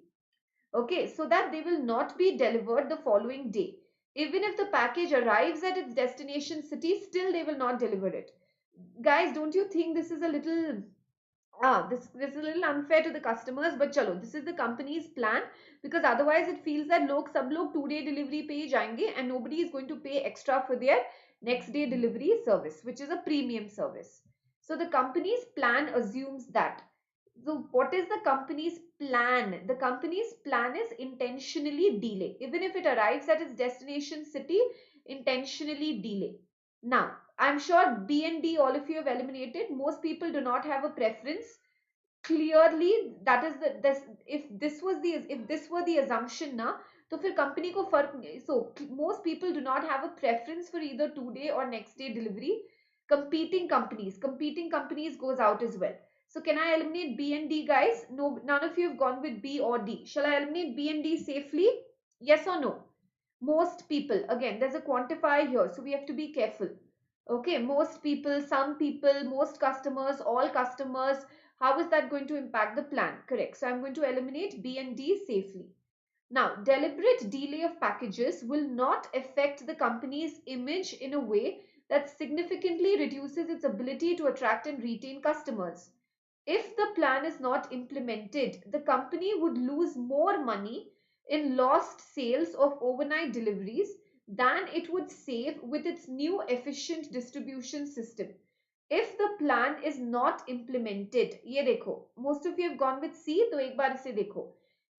Okay, so that they will not be delivered the following day. Even if the package arrives at its destination city, still they will not deliver it. Guys, don't you think this is a little this is a little unfair to the customers, but chalo, this is the company's plan, because otherwise it feels that sab log 2-day delivery pe hi jayenge and nobody is going to pay extra for their next day delivery service, which is a premium service. So the company's plan assumes that. So what is the company's plan? The company's plan is intentionally delay. Even if it arrives at its destination city, intentionally delay. Now, I'm sure B and D, all of you have eliminated. Most people do not have a preference. Clearly, that is if this were the assumption na, तो फिर company को फर्क नहीं. So most people do not have a preference for either 2-day or next day delivery. Competing companies goes out as well. So can I eliminate B and D, guys? No, none of you have gone with B or D. Shall I eliminate B and D safely? Yes or no? Most people, again, there's a quantifier here, so we have to be careful. Okay, most people, some people, most customers, all customers. How is that going to impact the plan? Correct. So I'm going to eliminate B and D safely. Now, deliberate delay of packages will not affect the company's image in a way that significantly reduces its ability to attract and retain customers. If the plan is not implemented, the company would lose more money in lost sales of overnight deliveries than it would save with its new efficient distribution system. If the plan is not implemented, ये देखो, most of you have gone with C, तो एक बार इसे देखो.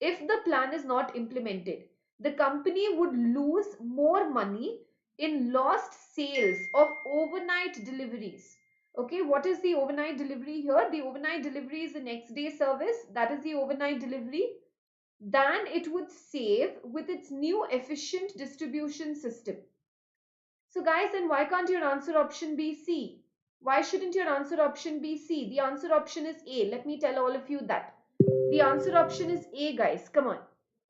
If the plan is not implemented, the company would lose more money in lost sales of overnight deliveries. Okay, what is the overnight delivery here? The overnight delivery is the next day service. That is the overnight delivery. Than it would save with its new efficient distribution system. So guys, then why can't your answer option be C? Why shouldn't your answer option be C? The answer option is A. Let me tell all of you that. The answer option is A, guys. Come on.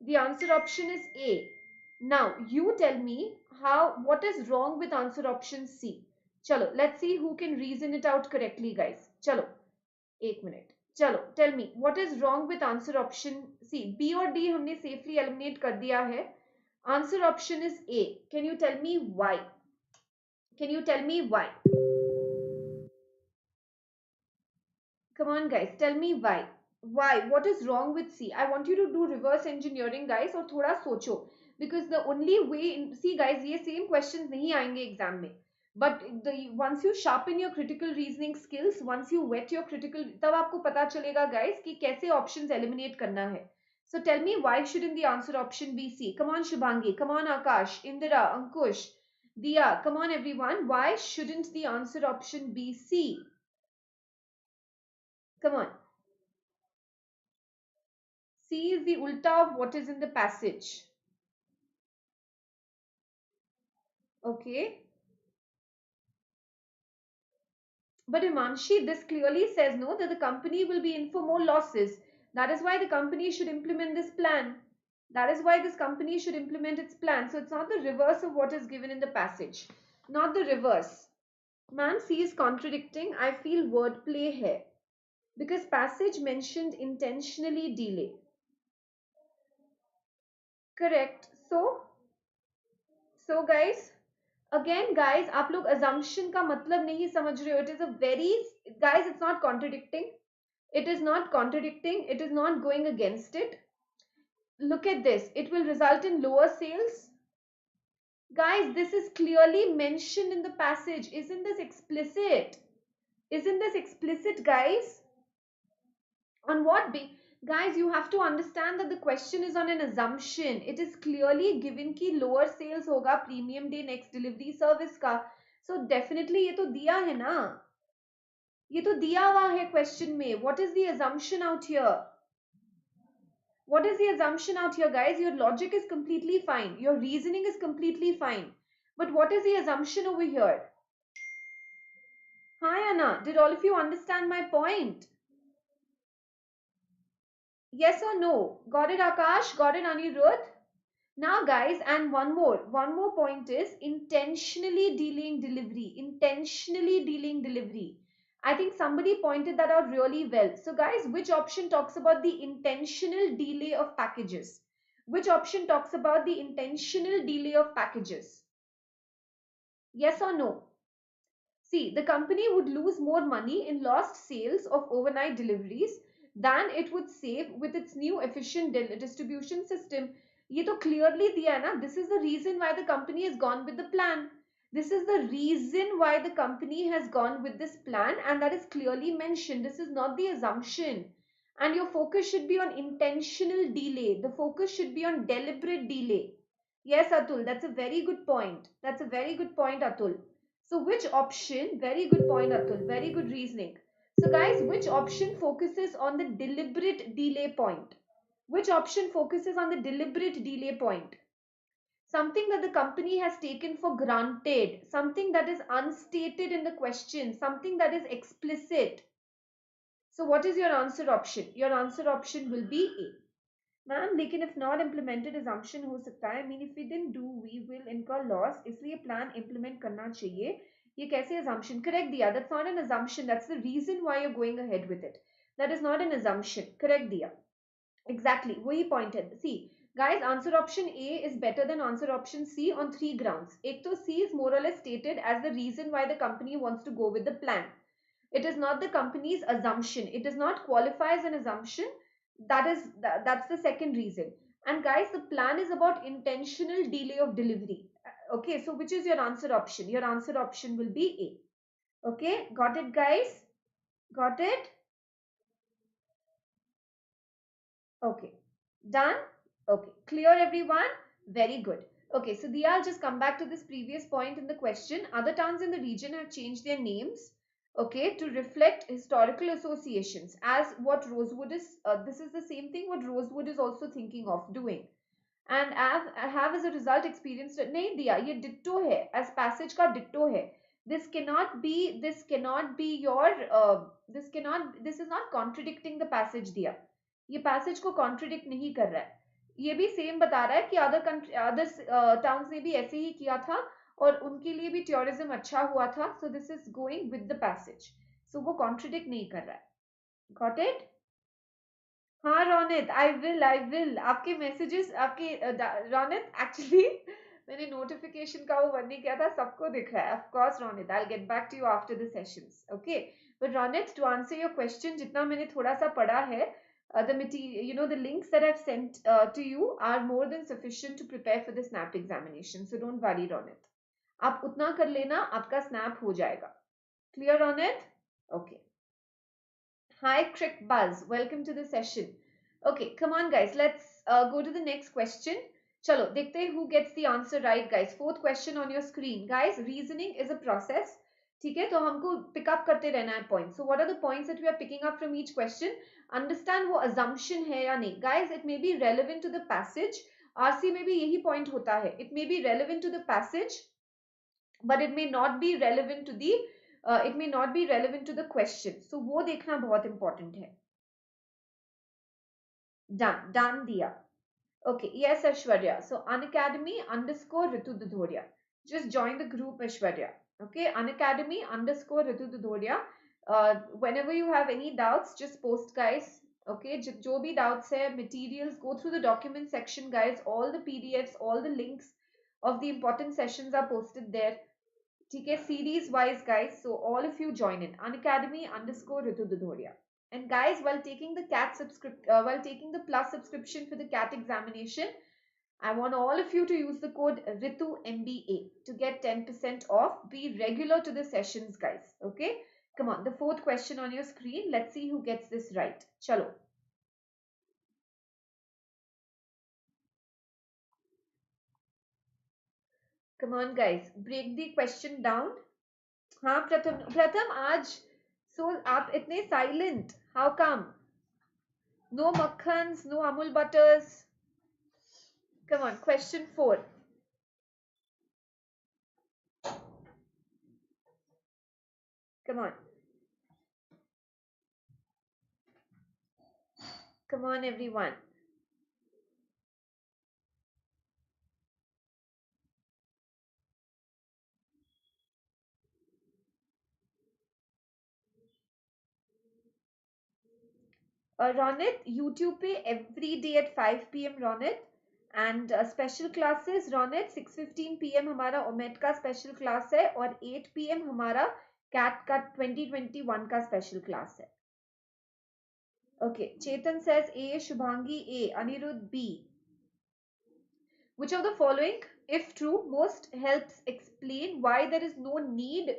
The answer option is A. Now, you tell me what is wrong with answer option C? Chalo, let's see who can reason it out correctly, guys. Chalo, 1 minute. Chalo, tell me, what is wrong with answer option C? B or D हमने safely eliminate कर दिया है. Answer option is A. Can you tell me why? Can you tell me why? Come on, guys, tell me why. Why? What is wrong with C? I want you to do reverse engineering, guys, और थोड़ा सोचो. Because the only way, see, guys, ये same questions नहीं आएंगे exam में. But once you sharpen your critical reasoning skills, once you wet your critical, तब आपको पता चलेगा, guys, कि कैसे options eliminate करना है. So tell me, why shouldn't the answer option be C? Come on, Shubhangi. Come on, Akash, Indira, Ankush, Dia. Come on, everyone. Why shouldn't the answer option be C? Come on. C is the ulta of what is in the passage. Okay. But Imanshi, this clearly says no, that the company will be in for more losses. That is why the company should implement this plan. That is why this company should implement its plan. So it's not the reverse of what is given in the passage. Not the reverse. Man, C is contradicting. I feel wordplay here. Because passage mentioned intentionally delay. Correct. So guys, again, guys, आप लोग assumption का मतलब नहीं समझ रहे हो. It is a very, guys, it's not contradicting. It is not contradicting. It is not going against it. Look at this. It will result in lower sales. Guys, this is clearly mentioned in the passage. Isn't this explicit? Isn't this explicit, guys? On what guys, you have to understand that the question is on an assumption. It is clearly given कि lower sales होगा premium day next delivery service का. So definitely ये तो दिया है ना. ये तो दिया हुआ है question में. What is the assumption out here? What is the assumption out here, guys? Your logic is completely fine. Your reasoning is completely fine. But what is the assumption over here? Hi, Anna. Did all of you understand my point? Yes or no? Got it, Akash? Got it, Anirudh? Now, guys, and one more point is intentionally delaying delivery. Intentionally delaying delivery. I think somebody pointed that out really well. So, guys, which option talks about the intentional delay of packages? Which option talks about the intentional delay of packages? Yes or no? See, the company would lose more money in lost sales of overnight deliveries than it would save with its new efficient distribution system. ये तो clearly दिया है ना. This is the reason why the company has gone with the plan. This is the reason why the company has gone with this plan, and that is clearly mentioned. This is not the assumption. And your focus should be on intentional delay. The focus should be on deliberate delay. Yes, Atul, that's a very good point. That's a very good point, Atul. So which option, very good point, Atul, very good reasoning. So guys, which option focuses on the deliberate delay point? Which option focuses on the deliberate delay point? Something that the company has taken for granted, something that is unstated in the question, something that is explicit. So what is your answer option? Your answer option will be A. Ma'am लेकिन if not implemented assumption हो सकता है. I mean, if we didn't do, we will incur loss. इसलिए plan implement करना चाहिए. ये कैसे assumption? Correct दिया. That's not an assumption. That's the reason why you're going ahead with it. That is not an assumption. Correct दिया. Exactly. वही point है. See, guys, answer option A is better than answer option C on 3 grounds. एक तो C is more or less stated as the reason why the company wants to go with the plan. It is not the company's assumption. It does not qualify as an assumption. That's the second reason. And guys, the plan is about intentional delay of delivery. Okay, so which is your answer option? Your answer option will be A. Okay, got it, guys? Got it? Okay, done? Okay, clear, everyone? Very good. Okay, so Diya, I'll just come back to this previous point in the question. Other towns in the region have changed their names, okay, to reflect historical associations, as what Rosewood is, this is the same thing what Rosewood is also thinking of doing. And have as a result experienced, nahi Diya, ye ditto hai, as passage ka ditto hai. This cannot be your, this is not contradicting the passage Diya. ये passage को contradict नहीं कर रहा है. ये भी same बता रहा है कि अदर टाउन्स ने भी ऐसे ही किया था और उनके लिए भी टूरिज्म अच्छा हुआ था. So this is going with the passage. So वो कॉन्ट्रडिक्ट नहीं कर रहा है. Got it? हाँ रोनित, आई विल आपके मैसेजेस आपके रोनित एक्चुअली मैंने नोटिफिकेशन का वो बंद नहीं किया था, सबको दिख रहा है. Of course Ronit, I will get back to you after the sessions. Okay, but Ronit, to answer your question, जितना मैंने थोड़ा सा पढ़ा है, the material, you know, the links that I've sent to you are more than sufficient to prepare for the snap examination, so don't worry Ronit. आप उतना कर लेना, आपका snap हो जाएगा. Clear Ronit? Okay. Hi Crick Buzz, welcome to the session. Okay, come on guys, let's go to the next question. Chalo, देखते हैं who gets the answer right guys. Fourth question on your screen. Guys, reasoning is a process. ठीक है, तो हमको pick up करते रहना है points. So what are the points that we are picking up from each question? Understand वो assumption है या नहीं. Guys, it may be relevant to the passage. RC में भी यही point होता है. It may be relevant to the passage, but it may not be relevant to the question. So वो देखना बहुत important है. Done दिया. Okay, yes Aishwarya. So Unacademy _ Ritu Dudhoria. Just join the group Aishwarya. Okay, Unacademy _ Ritu Dudhoria. Whenever you have any doubts, just post guys. Okay, जो भी doubts है, materials, go through the document section guys. All the PDFs, all the links of the important sessions are posted there. ठीक है, series wise guys. So all of you join in. Unacademy _ Ritu Dudhoria. And guys, while taking the plus subscription for the CAT examination, I want all of you to use the code Ritu MBA to get 10% off. Be regular to the sessions, guys. Okay, come on. The fourth question on your screen. Let's see who gets this right. Chalo. Come on, guys. Break the question down. हाँ प्रथम आज so आप इतने silent. How come? No makhans, no Amul butters. Come on, question 4. Come on. Come on, everyone. Ronit, YouTube पे every day at 5 PM Ronit, and special classes Ronit 6:15 PM हमारा OMET का special class है और 8 PM हमारा CAT का 2021 का special class है. Okay, Chetan says A, Shubhangi A, Anirudh B. Which of the following, if true, most helps explain why there is no need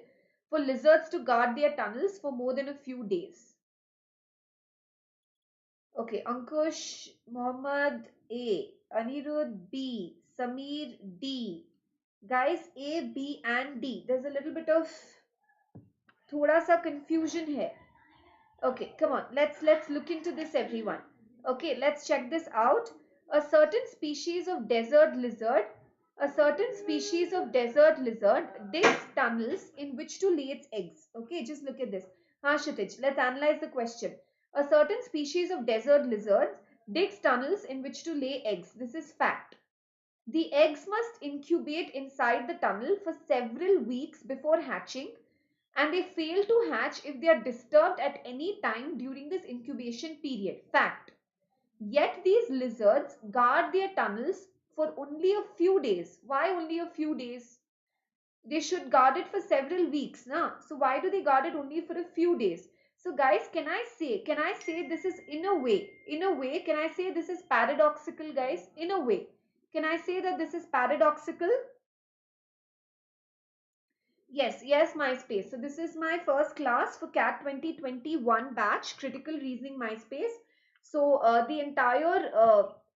for lizards to guard their tunnels for more than a few days? Okay, Ankush, Mohammed A, Anirudh B, Sameer D. Guys, A, B and D. There's a little bit of thoda sa confusion here. Okay, come on. Let's look into this, everyone. Okay, let's check this out. A certain species of desert lizard digs tunnels in which to lay its eggs. Okay, just look at this. Kshitij, let's analyze the question. A certain species of desert lizards digs tunnels in which to lay eggs. This is fact. The eggs must incubate inside the tunnel for several weeks before hatching, and they fail to hatch if they are disturbed at any time during this incubation period. Fact. Yet these lizards guard their tunnels for only a few days. Why only a few days? They should guard it for several weeks, na? So why do they guard it only for a few days? So guys, can I say this is in a way, can I say this is paradoxical, guys? In a way, can I say that this is paradoxical? Yes, MySpace. So this is my first class for CAT 2021 batch, Critical Reasoning MySpace. So the entire,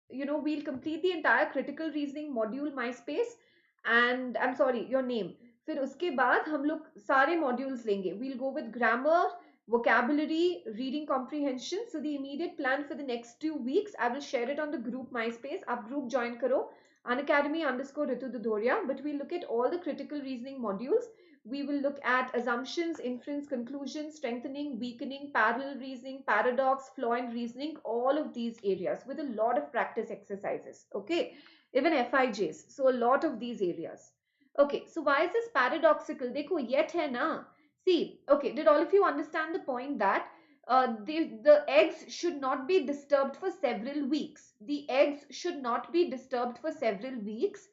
we'll complete the entire Critical Reasoning module MySpace, and I'm sorry, your name. फिर उसके बाद हम लोग सारे modules लेंगे. We'll go with grammar, vocabulary, reading comprehension. So the immediate plan for the next 2 weeks, I will share it on the group MySpace. आप group join करो, Unacademy _ Ritu Dudhoria. But we look at all the critical reasoning modules. We will look at assumptions, inference, conclusion, strengthening, weakening, parallel reasoning, paradox, flaw in reasoning, all of these areas with a lot of practice exercises. Okay, even FIJs. So a lot of these areas. Okay, so why is this paradoxical? Dekho, yet hai na. See, okay, did all of you understand the point that the eggs should not be disturbed for several weeks? The eggs should not be disturbed for several weeks.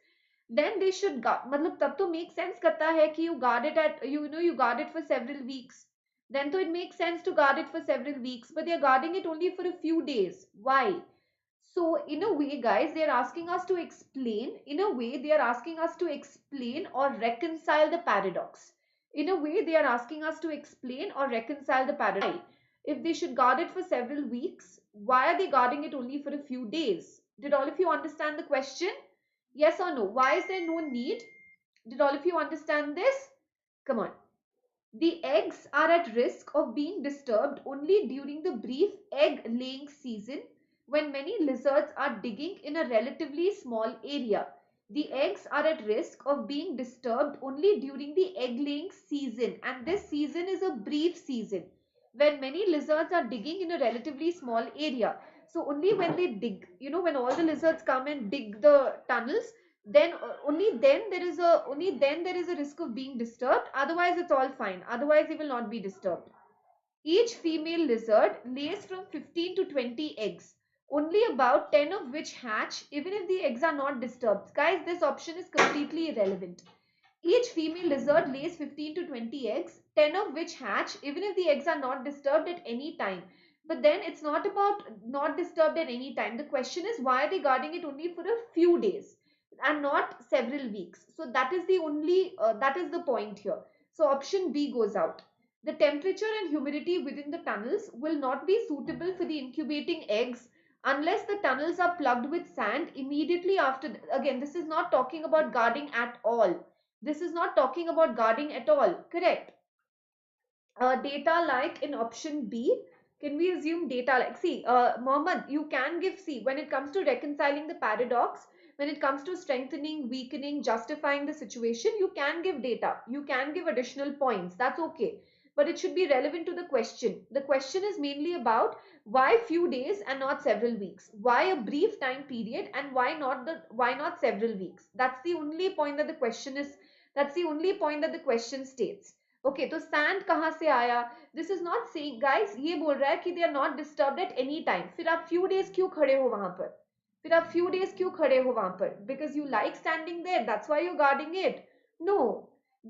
Then they should guard, मतलब तब तो make sense करता है कि you guard it at, you guard it for several weeks. Then तो it makes sense to guard it for several weeks, but they are guarding it only for a few days. Why? So in a way, guys, they are asking us to explain, in a way, they are asking us to explain or reconcile the paradox. In a way, they are asking us to explain or reconcile the paradox. Why? If they should guard it for several weeks, why are they guarding it only for a few days? Did all of you understand the question? Yes or no? Why is there no need? Did all of you understand this? Come on. The eggs are at risk of being disturbed only during the brief egg laying season when many lizards are digging in a relatively small area. The eggs are at risk of being disturbed only during the egg laying season, and this season is a brief season when many lizards are digging in a relatively small area. So only when they dig, when all the lizards come and dig the tunnels, then only then there is a risk of being disturbed. Otherwise it's all fine. Otherwise he will not be disturbed. Each female lizard lays from 15 to 20 eggs, only about 10 of which hatch even if the eggs are not disturbed. Guys, this option is completely irrelevant. Each female lizard lays 15 to 20 eggs, 10 of which hatch even if the eggs are not disturbed at any time. But then it's not about not disturbed at any time. The question is, why are they guarding it only for a few days and not several weeks? So that is the only, that is the point here. So option B goes out. The temperature and humidity within the tunnels will not be suitable for the incubating eggs unless the tunnels are plugged with sand immediately after. Again, this is not talking about guarding at all. This is not talking about guarding at all. Correct. Data like in option B. Can we assume data like, see, Mohammed, you can give, see, when it comes to reconciling the paradox, when it comes to strengthening, weakening, justifying the situation, you can give data. You can give additional points. That's okay. But it should be relevant to the question. The question is mainly about why few days and not several weeks. Why a brief time period and why not several weeks? That's the only point that the question is, that's the only point that the question states. Okay तो sand कहां से आया? This is not saying, guys ये बोल रहा है कि they are not disturbed at any time. फिर आप फ्यू डेज क्यों खड़े हो वहां पर? फिर आप फ्यू डेज क्यों खड़े हो वहां पर? Because you like standing there, that's why you guarding it? No,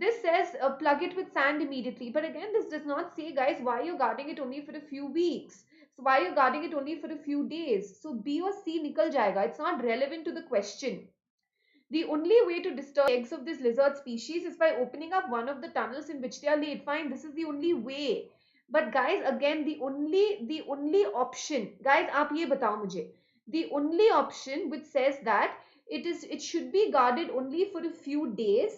this says plug it with sand immediately, but again this does not say, guys, why you're guarding it only for a few weeks. So why you're guarding it only for a few days? So B or C nikal jayega. It's not relevant to the question. The only way to disturb eggs of this lizard species is by opening up one of the tunnels in which they are laid. Fine, this is the only way. But guys, again, the only option, guys, आप ये बताओ मुझे, the only option which says that it should be guarded only for a few days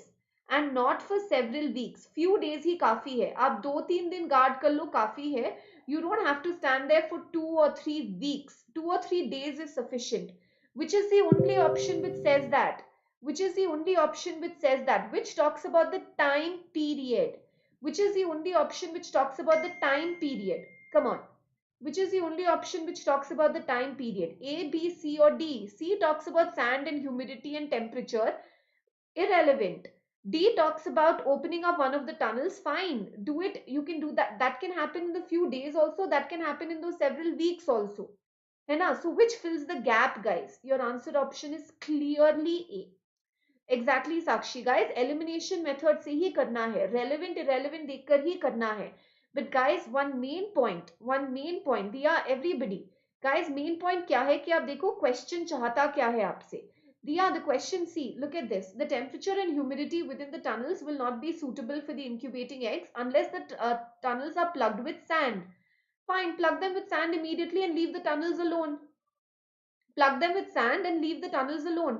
and not for several weeks. Few days ही काफी है. आप 2-3 दिन guard कर लो, काफी है. You don't have to stand there for 2 or 3 weeks. 2 or 3 days is sufficient. Which is the only option which says that? Which is the only option which says that, which talks about the time period? Which is the only option which talks about the time period? Come on. Which is the only option which talks about the time period? A, B, C or D? C talks about sand and humidity and temperature. Irrelevant. D talks about opening up one of the tunnels. Fine. Do it. You can do that. That can happen in the few days also. That can happen in those several weeks also. है ना? So which fills the gap, guys? Your answer option is clearly A. Exactly Sakshi, guys elimination method से ही करना है, relevant irrelevant देखकर ही करना है. But guys one main point दिया everybody. Guys main point क्या है कि आप देखो क्वेश्चन चाहता क्या है आपसे. दिया the question, see look at this, the temperature and humidity within the tunnels will not be suitable for the incubating eggs unless the tunnels are plugged with sand. Fine, plug them with sand immediately and leave the tunnels alone. Plug them with sand and leave the tunnels alone.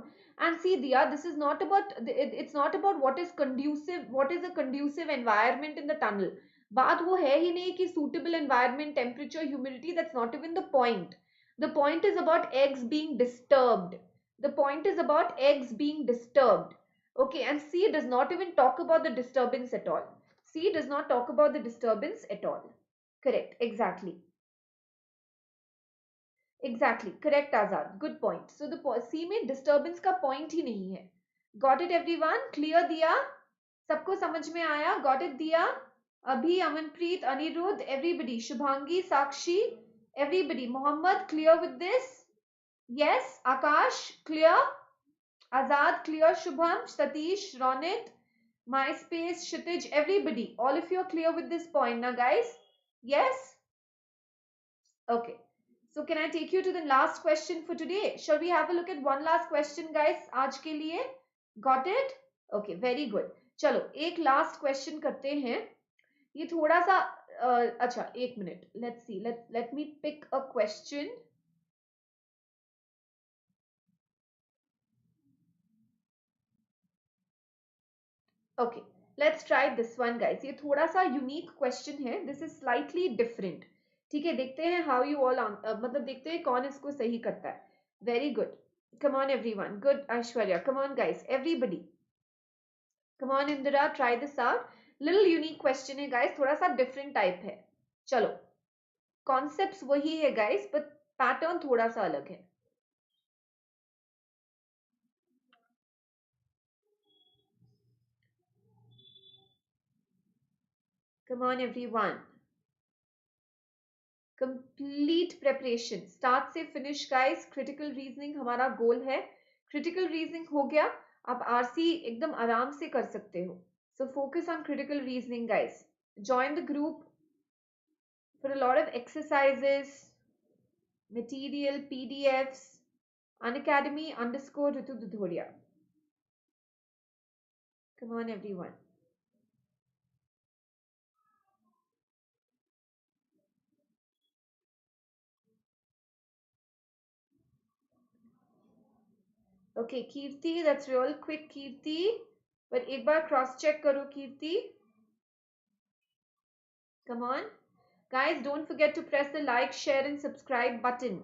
And see, Diya, this is not about, it's not about what is conducive, what is a conducive environment in the tunnel. बात वो है ही नहीं कि suitable environment, temperature, humidity, that's not even the point. The point is about eggs being disturbed. The point is about eggs being disturbed. Okay, and C does not even talk about the disturbance at all. C does not talk about the disturbance at all. Correct, exactly. Exactly, correct Azad. Good point. So the C में disturbance का point ही नहीं है. Got it everyone? Clear दिया? सबको समझ में आया? Got it दिया? अभी Amanpreet, Anirudh, everybody, Shubhangi, Sakshi, everybody, Mohammed, clear with this? Yes, Akash, clear? Azad, clear? Shubham, Satish, Ronit, MySpace, Kshitij, everybody, all of you are clear with this point now, guys? Yes? Okay. So can I take you to the last question for today? Shall we have a look at one last question, guys? आज के लिए? Got it? Okay, very good. चलो एक last question करते हैं. ये थोड़ा सा अच्छा एक minute. Let's see. Let me pick a question. Okay, let's try this one, guys. ये थोड़ा सा unique question है. This is slightly different. ठीक है, देखते हैं how you all मतलब देखते हैं कौन इसको सही करता है. Very good. Come on, everyone. Good, Aishwarya. Come on, guys. Everybody. Come on, Indira. Try this out. Little unique question है, guys. थोड़ा सा different type है. चलो. Concepts वही है, guys, but pattern थोड़ा सा अलग है. Come on, everyone. Complete preparation. Start से finish, guys. Critical reasoning हमारा goal है. Critical reasoning हो गया. आप RC एकदम आराम से कर सकते हो. So focus on critical reasoning, guys. Join the group for a lot of exercises, material, PDFs. Unacademy _ Ritu Dudhoria. Come on, everyone. Okay, Kirti, that's real quick, Kirti. But एक बार cross check करो, Kirti. Come on. Guys, don't forget to press the like, share and subscribe button.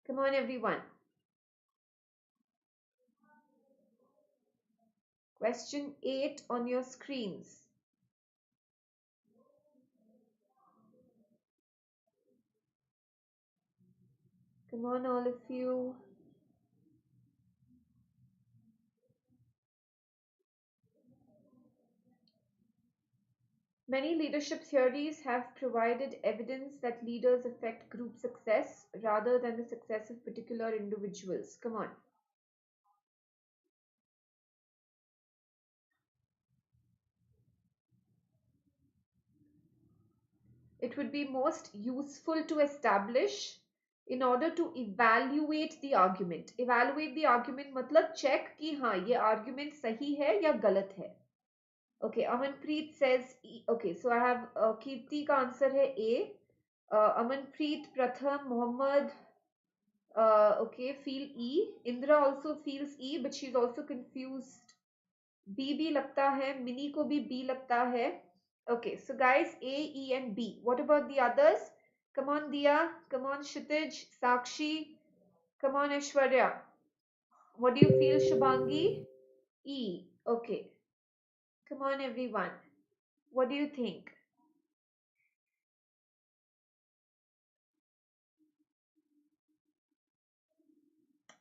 Come on, everyone. Question 8 on your screens. Come on, all of you. Many leadership theories have provided evidence that leaders affect group success rather than the success of particular individuals. Come on. It would be most useful to establish in order to evaluate the argument. Evaluate the argument मतलब check कि हाँ ये argument सही है या गलत है. Okay, Amanpreet says E. Okay, so I have Kirti का answer है A. Amanpreet, Pratham, Mohammed, okay, feel E. Indra also feels E, but she's also confused. B भी लगता है, Mini को भी B लगता है. Okay, so guys, A, E and B. What about the others? Come on, Dia. Come on, Kshitij, Sakshi. Come on, Aishwarya. What do you feel, Shubhangi? E. Okay. Come on, everyone. What do you think?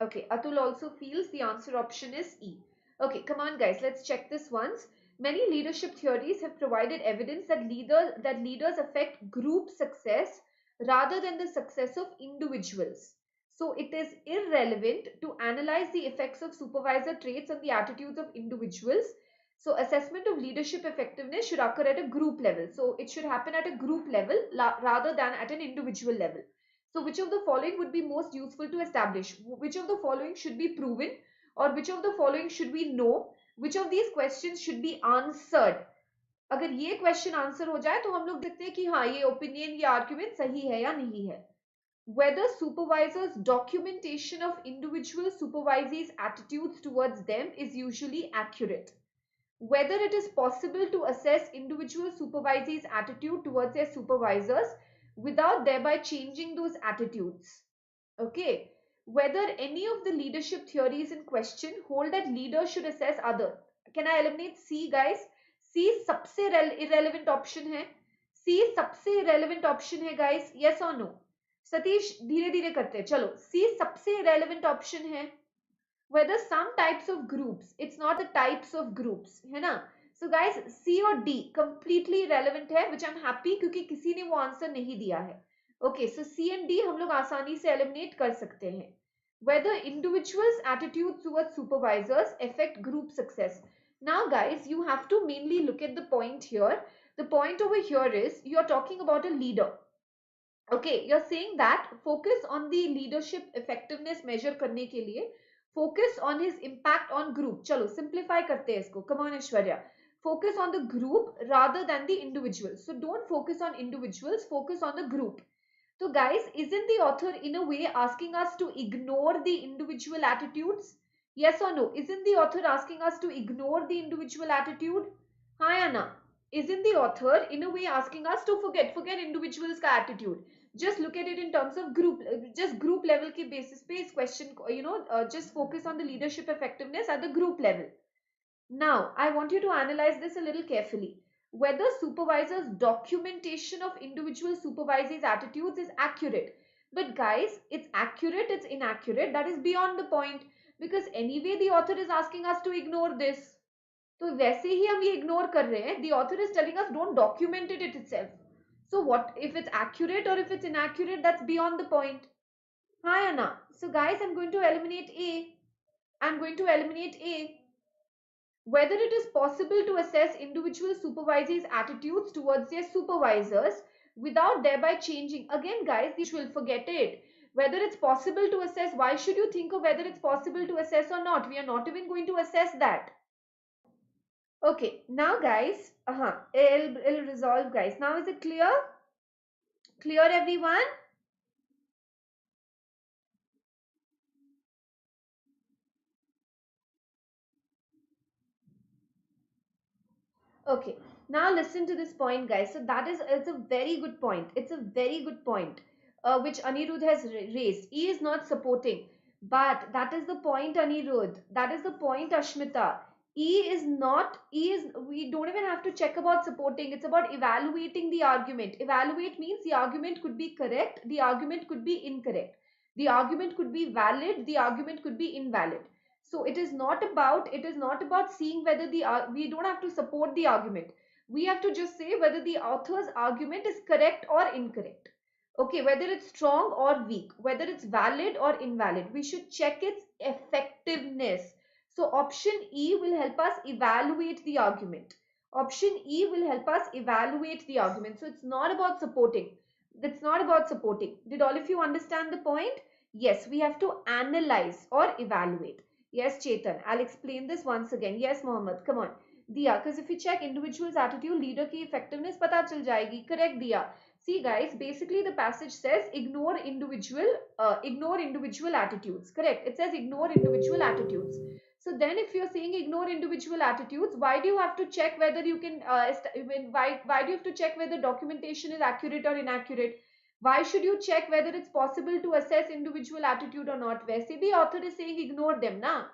Okay, Atul also feels the answer option is E. Okay, come on, guys. Let's check this once. Many leadership theories have provided evidence that leaders affect group success rather than the success of individuals. So it is irrelevant to analyze the effects of supervisor traits on the attitudes of individuals. So assessment of leadership effectiveness should occur at a group level. So it should happen at a group level rather than at an individual level. So which of the following would be most useful to establish? Which of the following should be proven, or which of the following should we know? Which of these questions should be answered? अगर ये question answer हो जाए तो हम लोग देखते हैं कि हाँ ये ओपिनियन ये आर्ग्यूमेंट सही है या नहीं है. Whether supervisors' documentation of individual supervisees' attitudes towards them is usually accurate. Whether it is possible to assess individual supervisees' attitude towards their supervisors without thereby changing those attitudes. Okay. whether any of the leadership theories in question hold that leaders should assess other. Can I eliminate C, guys? C सबसे irrelevant option है. C सबसे irrelevant option है, guys. Yes or no? Satish धीरे धीरे करते हैं, चलो. C सबसे irrelevant option है. Whether some types of groups, it's not the types of groups, है ना? So guys, C और D completely irrelevant है, which I'm happy क्योंकि किसी ने वो आंसर नहीं दिया है. Okay, so C and D हम लोग आसानी से eliminate कर सकते हैं. Whether individuals' attitudes towards supervisors affect group success. Now guys, you have to mainly look at the point here. The point over here is you're talking about a leader. Okay, you're saying that focus on the leadership effectiveness measure करने के लिए focus on his impact on group. चलो simplify करते हैं इसको. Come on Aishwarya. Focus on the group rather than the individuals. So don't focus on individuals, focus on the group. So guys, isn't the author in a way asking us to ignore the individual attitudes? Yes or no? Isn't the author asking us to ignore the individual attitude? Hi Anna. Isn't the author in a way asking us to forget individuals का attitude? Just look at it in terms of group, just group level के basis पे इस question, just focus on the leadership effectiveness at the group level. Now, I want you to analyze this a little carefully. Whether supervisors' documentation of individual supervisees' attitudes is accurate. But guys, it's accurate, it's inaccurate, that is beyond the point. Because anyway, the author is asking us to ignore this. तो वैसे ही हम ये ignore कर रहे हैं. The author is telling us don't document it itself. So what if it's accurate or if it's inaccurate? That's beyond the point. Hi Anna. So guys, I'm going to eliminate A. I'm going to eliminate A. Whether it is possible to assess individual supervisees' attitudes towards their supervisors without thereby changing. Again guys, you will forget it. Whether it's possible to assess, why should you think of whether it's possible to assess or not? We are not even going to assess that. Okay, now guys, it'll resolve guys. Now is it clear? Clear everyone? Okay, now listen to this point guys. So it's a very good point. It's a very good point which Anirudh has raised. E is not supporting, but that is the point Anirudh. That is the point Ashmita. We don't even have to check about supporting. It's about evaluating the argument. Evaluate means the argument could be correct, the argument could be incorrect. The argument could be valid, the argument could be invalid. So it is not about seeing whether we don't have to support the argument. We have to just say whether the author's argument is correct or incorrect. Okay, whether it's strong or weak, whether it's valid or invalid. We should check its effectiveness. So option E will help us evaluate the argument. Option E will help us evaluate the argument. So it's not about supporting. It's not about supporting. Did all of you understand the point? Yes, we have to analyze or evaluate. Yes, Chetan, I'll explain this once again. Yes, Mohammed, come on. Diya, because if you check individual's attitude, leader की effectiveness पता चल जाएगी. Correct, Diya. See guys, basically the passage says ignore individual attitudes. Correct. It says ignore individual attitudes. So then if you're saying ignore individual attitudes, why do you have to check whether you can, why do you have to check whether documentation is accurate or inaccurate? Why should you check whether it's possible to assess individual attitude or not? वैसे भी author is saying ignore them ना.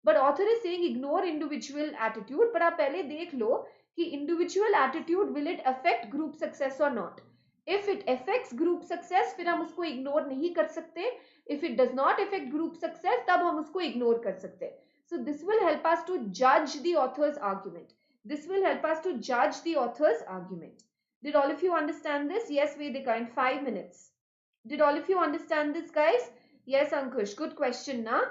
But author is saying ignore individual attitude. पर आप पहले देख लो कि individual attitude, will it affect group success or not? If it affects group success, फिर हम उसको ignore नहीं कर सकते. If it does not affect group success, तब हम उसको ignore कर सकते. So this will help us to judge the author's argument. This will help us to judge the author's argument. Did all of you understand this? Yes, Vedika, in 5 minutes. Did all of you understand this, guys? Yes, Ankush. Good question, na?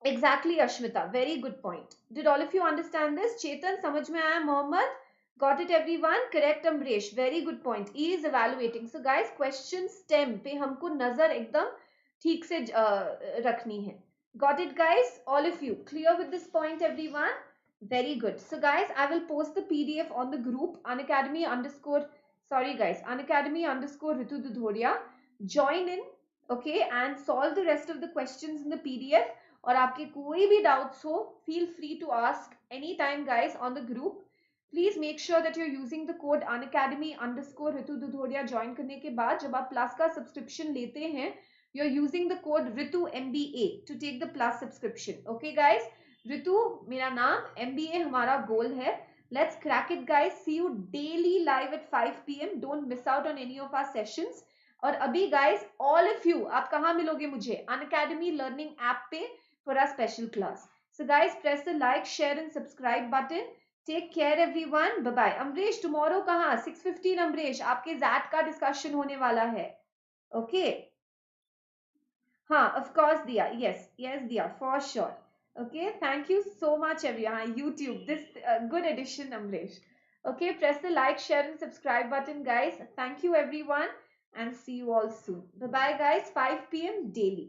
Exactly, Ashmita. Very good point. Did all of you understand this? Chetan, samajh mein aaya? Mohammed? Got it, everyone? Correct, Amresh. Very good point. E is evaluating. So, guys, question stem पे हमको नजर एकदम ठीक से रखनी है. Got it, guys? All of you. Clear with this point, everyone? Very good. So, guys, I will post the PDF on the group Unacademy _ Ritu Dudhoria. Join in, okay, and solve the rest of the questions in the PDF. और आपके कोई भी doubts हो, feel free to ask anytime, guys, on the group. Please make sure that you're using the code Unacademy _ Ritu Dudhoria. Join करने के बाद जब आप plus का subscription लेते हैं you're using the code Ritu MBA to take the plus subscription. Okay guys, Ritu मेरा नाम, MBA हमारा goal है. Let's crack it guys. See you daily live at 5 p.m. Don't miss out on any of our sessions. और अभी guys, all of you, आप कहाँ मिलोगे मुझे? Unacademy Learning App पे for our special class. So guys, press the like, share and subscribe button. Take care everyone. Bye bye. Amresh, tomorrow कहाँ? 6:15 Amresh, आपके ZAT का discussion होने वाला है. Okay. हाँ, of course Diya. Yes, yes Diya, for sure. Okay, thank you so much everyone. YouTube, this good addition Amresh. Okay, press the like, share and subscribe button guys. Thank you everyone and see you all soon. Bye bye guys, 5 p.m. daily.